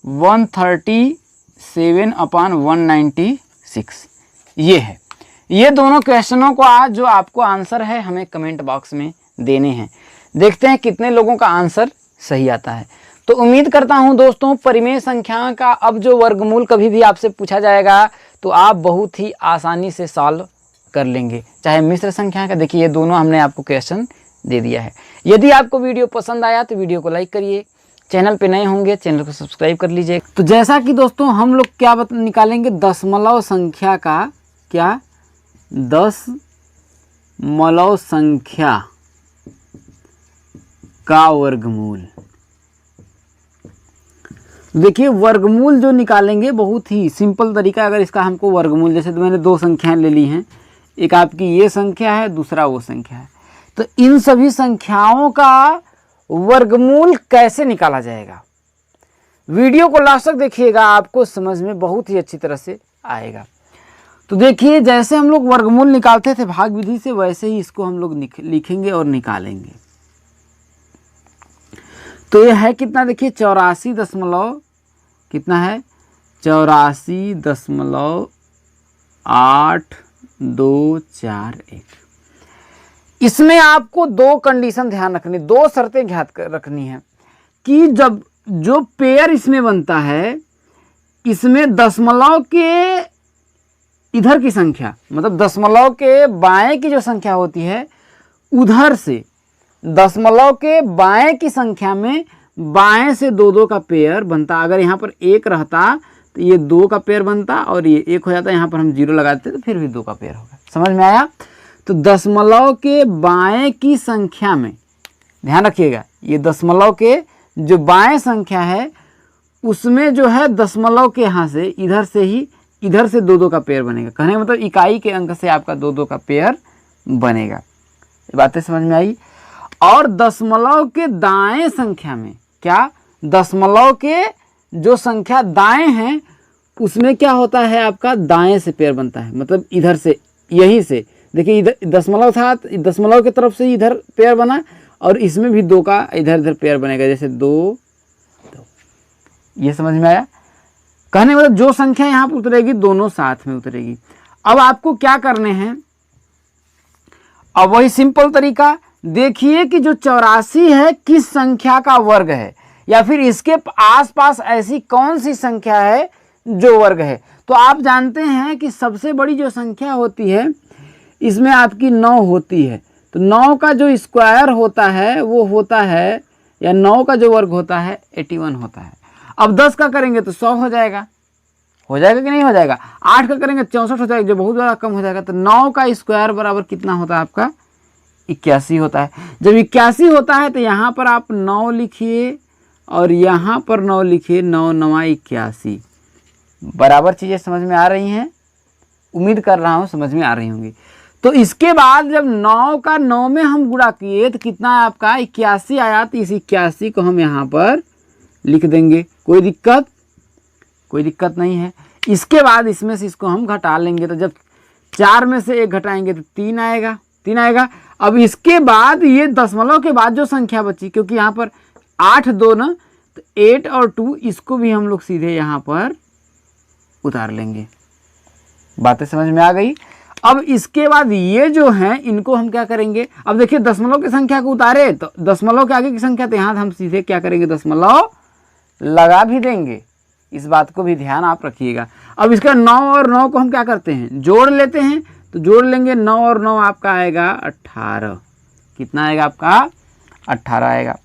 137/196, ये है। ये दोनों क्वेश्चनों को आज जो आपको आंसर है हमें कमेंट बॉक्स में देने हैं। देखते हैं कितने लोगों का आंसर सही आता है। तो उम्मीद करता हूं दोस्तों परिमेय संख्या का अब जो वर्गमूल कभी भी आपसे पूछा जाएगा तो आप बहुत ही आसानी से सॉल्व कर लेंगे। चाहे मिश्र संख्या का, देखिए ये दोनों हमने आपको क्वेश्चन दे दिया है। यदि आपको वीडियो पसंद आया तो वीडियो को लाइक करिए, चैनल पे नए होंगे चैनल को सब्सक्राइब कर लीजिए। तो जैसा कि दोस्तों हम लोग क्या निकालेंगे, दशमलव संख्या का, क्या दशमलव संख्या का वर्गमूल। देखिए वर्गमूल जो निकालेंगे बहुत ही सिंपल तरीका। अगर इसका हमको वर्गमूल, जैसे तो मैंने 2 संख्याएं ले ली हैं, एक आपकी ये संख्या है, दूसरा वो संख्या है, तो इन सभी संख्याओं का वर्गमूल कैसे निकाला जाएगा, वीडियो को लास्ट तक देखिएगा, आपको समझ में बहुत ही अच्छी तरह से आएगा। तो देखिए जैसे हम लोग वर्गमूल निकालते थे भाग विधि से, वैसे ही इसको हम लोग लिखेंगे और निकालेंगे। तो ये है कितना, देखिए 84 दशमलव कितना है, 84.8241। इसमें आपको 2 कंडीशन ध्यान रखनी, 2 शर्तें ध्यान रखनी है कि जब जो पेयर इसमें बनता है, इसमें दशमलव के इधर की संख्या, मतलब दशमलव के बाएं की जो संख्या होती है उधर से, दशमलव के बाएं की संख्या में बाएं से 2 का पेयर बनता। अगर यहाँ पर 1 रहता तो ये 2 का पेयर बनता और ये 1 हो जाता, यहाँ पर हम 0 लगाते तो फिर भी 2 का पेयर होगा। समझ में आया? तो दशमलव के बाएं की संख्या में ध्यान रखिएगा, ये दशमलव के जो बाएं संख्या है उसमें जो है दशमलव के यहाँ से इधर से ही इधर से 2 का पेयर बनेगा। कहने का मतलब इकाई के अंक से आपका 2 का पेयर बनेगा। ये बातें समझ में आई? और दशमलव के दाएं संख्या में, क्या दशमलव के जो संख्या दाएं हैं उसमें क्या होता है, आपका दाएं से पेयर बनता है, मतलब इधर से, यहीं से देखिए इधर दशमलव था, दशमलव की तरफ से इधर पेयर बना और इसमें भी 2 का इधर इधर पेयर बनेगा, जैसे 2 2। ये समझ में आया? कहने मतलब जो संख्या यहाँ पर उतरेगी दोनों साथ में उतरेगी। अब आपको क्या करने हैं, अब वही सिंपल तरीका, देखिए कि जो 84 है किस संख्या का वर्ग है। या फिर इसके आसपास ऐसी कौन सी संख्या है जो वर्ग है। तो आप जानते हैं कि सबसे बड़ी जो संख्या होती है इसमें आपकी 9 होती है। तो 9 का जो स्क्वायर होता है वो होता है, या 9 का जो वर्ग होता है 81 होता है। अब 10 का करेंगे तो 100 हो जाएगा कि नहीं हो जाएगा। 8 का करेंगे 64 हो जाएगा, जो बहुत ज़्यादा कम हो जाएगा। तो 9 का स्क्वायर बराबर कितना होता है आपका 81 होता है। जब 81 होता है तो यहाँ पर आप 9 लिखिए और यहाँ पर 9 लिखिए, 9 9 81। बराबर चीज़ें समझ में आ रही हैं, उम्मीद कर रहा हूँ समझ में आ रही होंगी। तो इसके बाद जब 9 का 9 में हम गुणा किए तो कितना है आपका 81 आया। तो इस 81 को हम यहाँ पर लिख देंगे, कोई दिक्कत नहीं है। इसके बाद इसमें से इसको हम घटा लेंगे। तो जब 4 में से 1 घटाएंगे तो 3 आएगा। अब इसके बाद ये दशमलव के बाद जो संख्या बची, क्योंकि यहाँ पर 8 2 ना, तो 8 और 2 इसको भी हम लोग सीधे यहाँ पर उतार लेंगे। बातें समझ में आ गई। अब इसके बाद ये जो हैं इनको हम क्या करेंगे, अब देखिए दशमलव की संख्या को उतारे तो दशमलव के आगे की संख्या, तो यहाँ हम सीधे क्या करेंगे दशमलव लगा भी देंगे। इस बात को भी ध्यान आप रखिएगा। अब इसका 9 और 9 को हम क्या करते हैं जोड़ लेते हैं। तो जोड़ लेंगे, 9 और 9 आपका आएगा 18। कितना आएगा आपका 18 आएगा।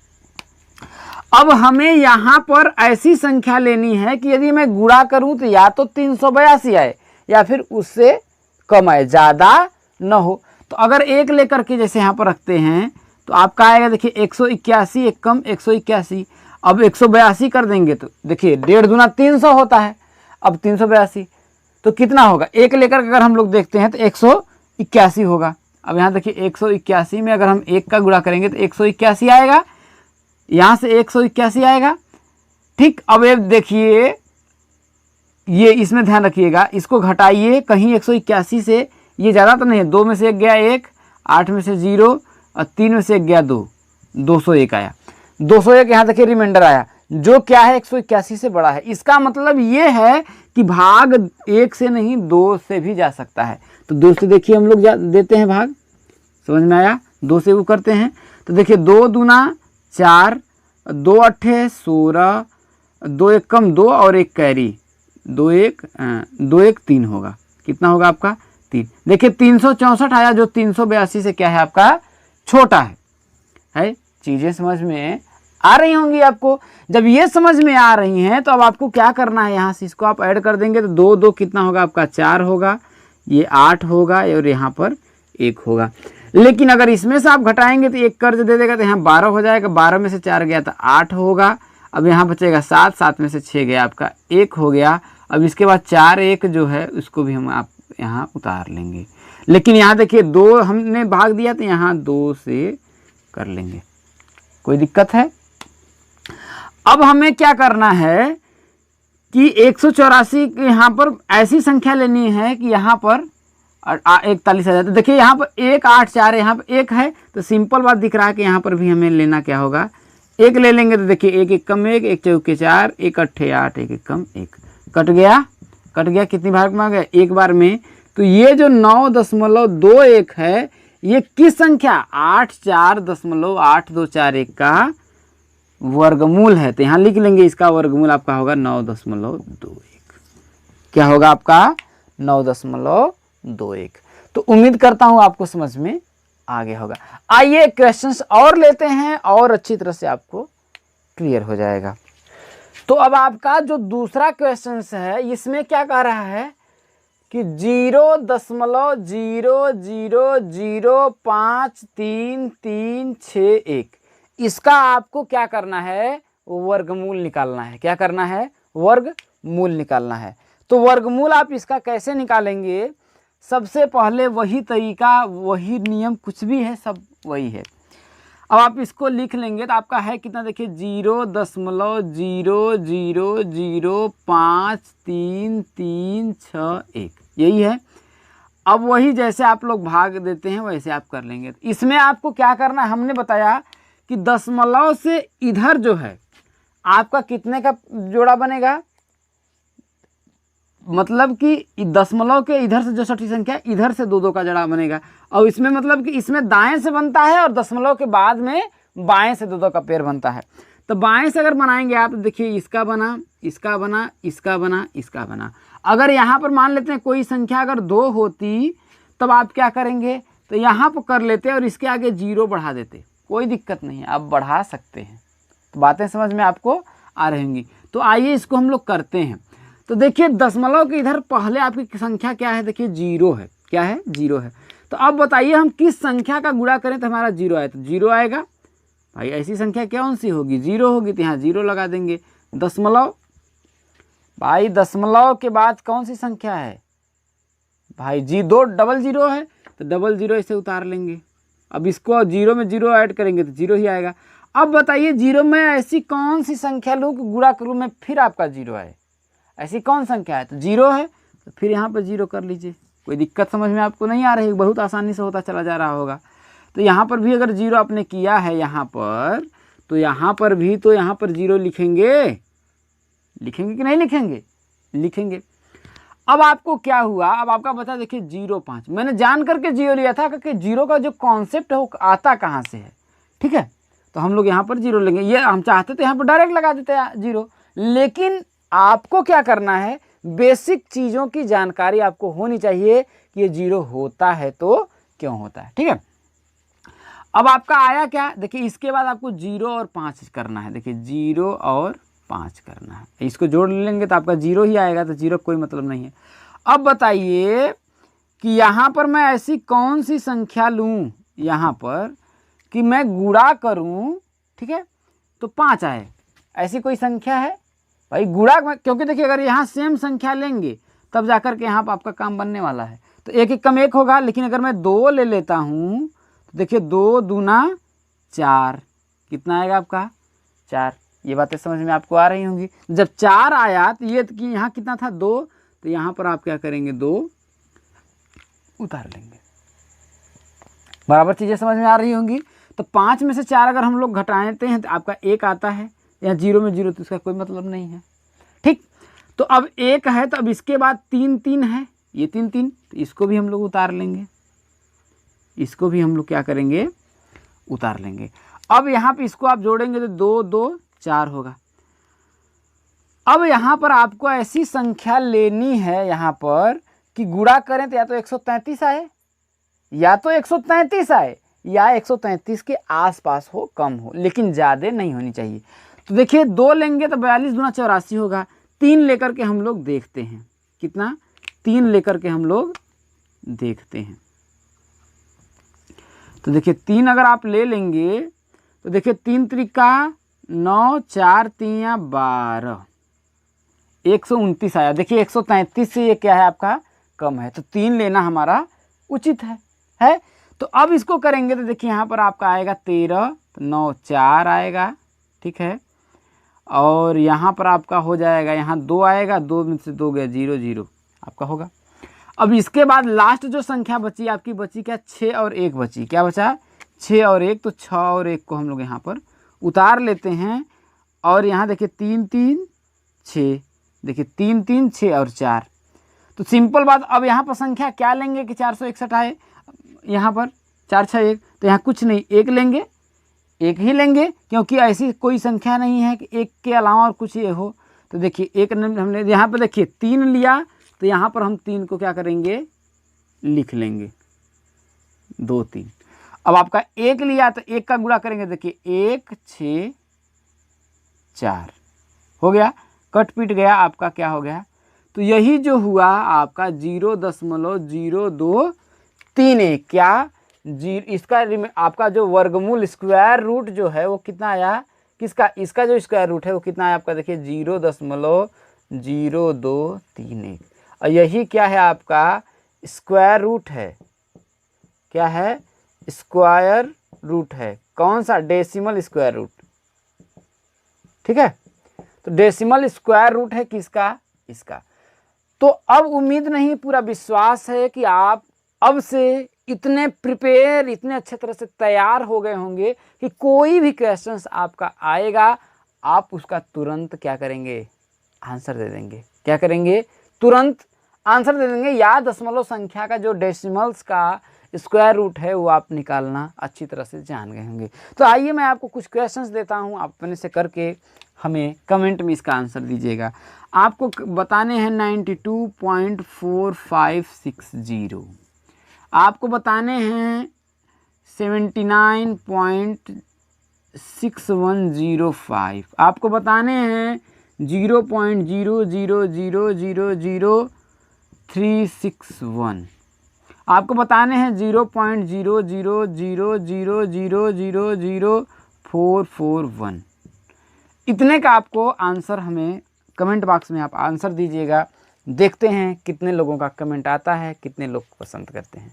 अब हमें यहाँ पर ऐसी संख्या लेनी है कि यदि मैं गुणा करूँ तो या तो 382 आए या फिर उससे कम आए, ज़्यादा न हो। तो अगर 1 लेकर के जैसे यहाँ पर रखते हैं तो आपका आएगा, देखिए 181, एक कम 181। अब 182 कर देंगे तो देखिए 1.5 दूना 300 होता है। अब 382 तो कितना होगा, 1 लेकर अगर हम लोग देखते हैं तो 181 होगा। अब यहाँ देखिए 181 में अगर हम 1 का गुणा करेंगे तो 181 आएगा, यहाँ से 181 आएगा। ठीक, अब ये देखिए, ये इसमें ध्यान रखिएगा, इसको घटाइए कहीं 181 से, ये ज़्यादा तो नहीं है। 2 में से 1 गया 1, 8 में से 0 और 3 में से 1 गया 2, 201 आया। 201 यहाँ देखिए रिमाइंडर आया, जो क्या है 181 से बड़ा है। इसका मतलब ये है कि भाग 1 से नहीं 2 से भी जा सकता है। तो 2 से देखिए हम लोग देते हैं भाग, समझ में आया। 2 से वो करते हैं तो देखिए 2 दूना 4, 2 अट्ठे 16, 2 एक कम 2 और 1 कैरी, 2 1 3 होगा। कितना होगा आपका 3। देखिए 364 आया, जो 382 से क्या है आपका छोटा है। चीज़ें समझ में आ रही होंगी आपको। जब ये समझ में आ रही हैं तो अब आपको क्या करना है, यहाँ से इसको आप ऐड कर देंगे तो 2 2 कितना होगा आपका 4 होगा, ये 8 होगा और यहाँ पर 1 होगा। लेकिन अगर इसमें से आप घटाएंगे तो 1 कर्ज दे देगा तो यहाँ 12 हो जाएगा। 12 में से 4 गया तो 8 होगा। अब यहाँ बचेगा 7, 7 में से 6 गया आपका 1 हो गया। अब इसके बाद 4 1 जो है उसको भी हम आप यहाँ उतार लेंगे। लेकिन यहाँ देखिए 2 हमने भाग दिया तो यहाँ 2 से कर लेंगे, कोई दिक्कत है। अब हमें क्या करना है कि 184 के यहाँ पर ऐसी संख्या लेनी है कि यहाँ पर 41 आ जाता है। देखिए यहाँ पर 1 8 4 यहाँ पर 1 है, तो सिंपल बात दिख रहा है कि यहाँ पर भी हमें लेना क्या होगा, 1 ले लेंगे। तो देखिए 1 1 कम 1, 1 चौके 4, 1 अट्ठे 8, 1 1 कम 1, कट गया। कितनी भाग में आ गया, एक बार में। तो ये जो 9.21 है ये किस संख्या 84.8241 का वर्गमूल है। तो यहाँ लिख लेंगे, इसका वर्गमूल आपका होगा 9.21। क्या होगा आपका 9.21। तो उम्मीद करता हूँ आपको समझ में आ गया होगा। आइए क्वेश्चंस और लेते हैं और अच्छी तरह से आपको क्लियर हो जाएगा। तो अब आपका जो दूसरा क्वेश्चन है इसमें क्या कह रहा है कि 0.00053361 इसका आपको क्या करना है, वर्गमूल निकालना है। क्या करना है, वर्गमूल निकालना है। तो वर्गमूल आप इसका कैसे निकालेंगे, सबसे पहले वही तरीका, वही नियम, कुछ भी है सब वही है। अब आप इसको लिख लेंगे तो आपका है कितना, देखिए 0.00053361 यही है। अब वही जैसे आप लोग भाग देते हैं वैसे आप कर लेंगे। इसमें आपको क्या करना है, हमने बताया कि दशमलव से इधर जो है आपका कितने का जोड़ा बनेगा, मतलब कि दशमलव के इधर से जो सठी संख्या है इधर से 2 2 का जोड़ा बनेगा। और इसमें मतलब कि इसमें दाएं से बनता है और दशमलव के बाद में बाएं से 2 2 का पेयर बनता है। तो बाएं से अगर बनाएंगे आप, तो देखिए इसका बना, इसका बना, इसका बना, इसका बना। अगर यहाँ पर मान लेते हैं कोई संख्या अगर 2 होती, तब आप क्या करेंगे, तो यहाँ पर कर लेते और इसके आगे 0 बढ़ा देते, कोई दिक्कत नहीं है, आप बढ़ा सकते हैं। तो बातें समझ में आपको आ रही होंगी। तो आइए इसको हम लोग करते हैं। तो देखिए दशमलव के इधर पहले आपकी संख्या क्या है, देखिए 0 है। क्या है, 0 है। तो अब बताइए हम किस संख्या का गुणा करें तो हमारा 0 आए, तो 0 आएगा भाई। ऐसी संख्या कौन सी होगी, 0 होगी, तो यहाँ 0 लगा देंगे। दशमलव भाई, दशमलव के बाद कौन सी संख्या है भाई, 2 डबल 0 है, तो डबल 0 ऐसे उतार लेंगे। अब इसको 0 में 0 ऐड करेंगे तो 0 ही आएगा। अब बताइए 0 में ऐसी कौन सी संख्या लूँ कि गुणा करूँ में फिर आपका 0 आए, ऐसी कौन संख्या है, तो 0 है, तो फिर यहाँ पर 0 कर लीजिए। कोई दिक्कत समझ में आपको नहीं आ रही, बहुत आसानी से होता चला जा रहा होगा। तो यहाँ पर भी अगर 0 आपने किया है यहाँ पर, तो यहाँ पर भी, तो यहाँ पर 0 लिखेंगे, लिखेंगे कि नहीं लिखेंगे, लिखेंगे। अब आपको क्या हुआ, अब आपका बता देखिए 0,5, मैंने जान करके 0 लिया था क्योंकि 0 का जो कॉन्सेप्ट है वो आता कहाँ से है, ठीक है। तो हम लोग यहाँ पर 0 लेंगे, ये हम चाहते तो यहाँ पर डायरेक्ट लगा देते हैं 0, लेकिन आपको क्या करना है, बेसिक चीज़ों की जानकारी आपको होनी चाहिए कि ये 0 होता है तो क्यों होता है, ठीक है। अब आपका आया क्या, देखिए इसके बाद आपको 0 और 5 करना है। देखिए 0 और 5 करना है, इसको जोड़ लेंगे तो आपका 0 ही आएगा, तो 0 कोई मतलब नहीं है। अब बताइए कि यहाँ पर मैं ऐसी कौन सी संख्या लूँ यहाँ पर कि मैं गुणा करूँ, ठीक है, तो 5 आए, ऐसी कोई संख्या है भाई गुणा, क्योंकि देखिए अगर यहाँ सेम संख्या लेंगे तब जाकर के यहाँ पर आपका काम बनने वाला है। तो 1 1 कम 1 होगा, लेकिन अगर मैं 2 ले लेता हूँ तो देखिए 2 दूना 4, कितना आएगा आपका 4। ये बातें समझ में आपको आ रही होंगी। जब 4 आया तो ये कि यहाँ कितना था 2, तो यहाँ पर आप क्या करेंगे 2 उतार लेंगे। बराबर चीज़ें समझ में आ रही होंगी। तो 5 में से 4 अगर हम लोग घटाते हैं तो आपका 1 आता है, यहाँ 0 में 0 तो इसका कोई मतलब नहीं है, ठीक। तो अब 1 है, तो अब इसके बाद 3 3 है, ये 3 3, तो इसको भी हम लोग उतार लेंगे, इसको भी हम लोग क्या करेंगे उतार लेंगे। अब यहाँ पे इसको आप जोड़ेंगे तो 2 2 4 होगा। अब यहाँ पर आपको ऐसी संख्या लेनी है यहाँ पर कि गुणा करें तो या तो 133 आए, या तो 133 आए, या 133 के आसपास हो, कम हो, लेकिन ज़्यादा नहीं होनी चाहिए। तो देखिए 2 लेंगे तो 42 दूना 84 होगा। 3 लेकर के हम लोग देखते हैं, कितना, 3 लेकर के हम लोग देखते हैं। तो देखिए 3 अगर आप ले लेंगे तो देखिए 3 त्रिका 9, 4 3 12, 129 आया। देखिए 133 से ये क्या है आपका कम है, तो 3 लेना हमारा उचित है। तो अब इसको करेंगे तो देखिए यहाँ पर आपका आएगा 13, तो 9 4 आएगा, ठीक है। और यहाँ पर आपका हो जाएगा, यहाँ 2 आएगा, 2 में से 2 गया 0 0 आपका होगा। अब इसके बाद लास्ट जो संख्या बची आपकी, बची क्या, 6 और 1 बची, क्या बचा 6 और 1, तो 6 और 1 को हम लोग यहाँ पर उतार लेते हैं। और यहाँ देखिए 3 3 6, देखिए 3 3 6 और 4, तो सिंपल बात। अब यहाँ पर संख्या क्या लेंगे कि 461 आए, यहाँ पर 4 6 1, तो यहाँ कुछ नहीं, 1 लेंगे, 1 ही लेंगे, क्योंकि ऐसी कोई संख्या नहीं है कि 1 के अलावा और कुछ ये हो। तो देखिए 1 हमने यहाँ पर देखिए 3 लिया, तो यहाँ पर हम 3 को क्या करेंगे लिख लेंगे, 2 3। अब आपका 1 लिया तो 1 का गुणा करेंगे, देखिए 1 6 4 हो गया, कट पिट गया, आपका क्या हो गया। तो यही जो हुआ आपका 0.0231, क्या इसका आपका जो वर्गमूल स्क्वायर रूट जो है वो कितना आया, किसका, इसका जो स्क्वायर रूट है वो कितना आया आपका, देखिए 0.0231। और यही क्या है आपका स्क्वायर रूट है, क्या है स्क्वायर रूट है, कौन सा, डेसिमल स्क्वायर रूट, ठीक है। तो डेसिमल स्क्वायर रूट है किसका, इसका। तो अब उम्मीद नहीं, पूरा विश्वास है कि आप अब से इतने प्रिपेयर, इतने अच्छे तरह से तैयार हो गए होंगे कि कोई भी क्वेश्चंस आपका आएगा आप उसका तुरंत क्या करेंगे, आंसर दे देंगे। क्या करेंगे, तुरंत आंसर दे देंगे। या दशमलव संख्या का जो डेसिमल्स का स्क्वायर रूट है वो आप निकालना अच्छी तरह से जान गए होंगे। तो आइए मैं आपको कुछ क्वेश्चंस देता हूँ, आप अपने से करके हमें कमेंट में इसका आंसर दीजिएगा। आपको बताने हैं 92.4560, आपको बताने हैं 79.6105, आपको बताने हैं 0.00000361, आपको बताने हैं 0.0000000441। इतने का आपको आंसर हमें कमेंट बॉक्स में आप आंसर दीजिएगा। देखते हैं कितने लोगों का कमेंट आता है, कितने लोग पसंद करते हैं।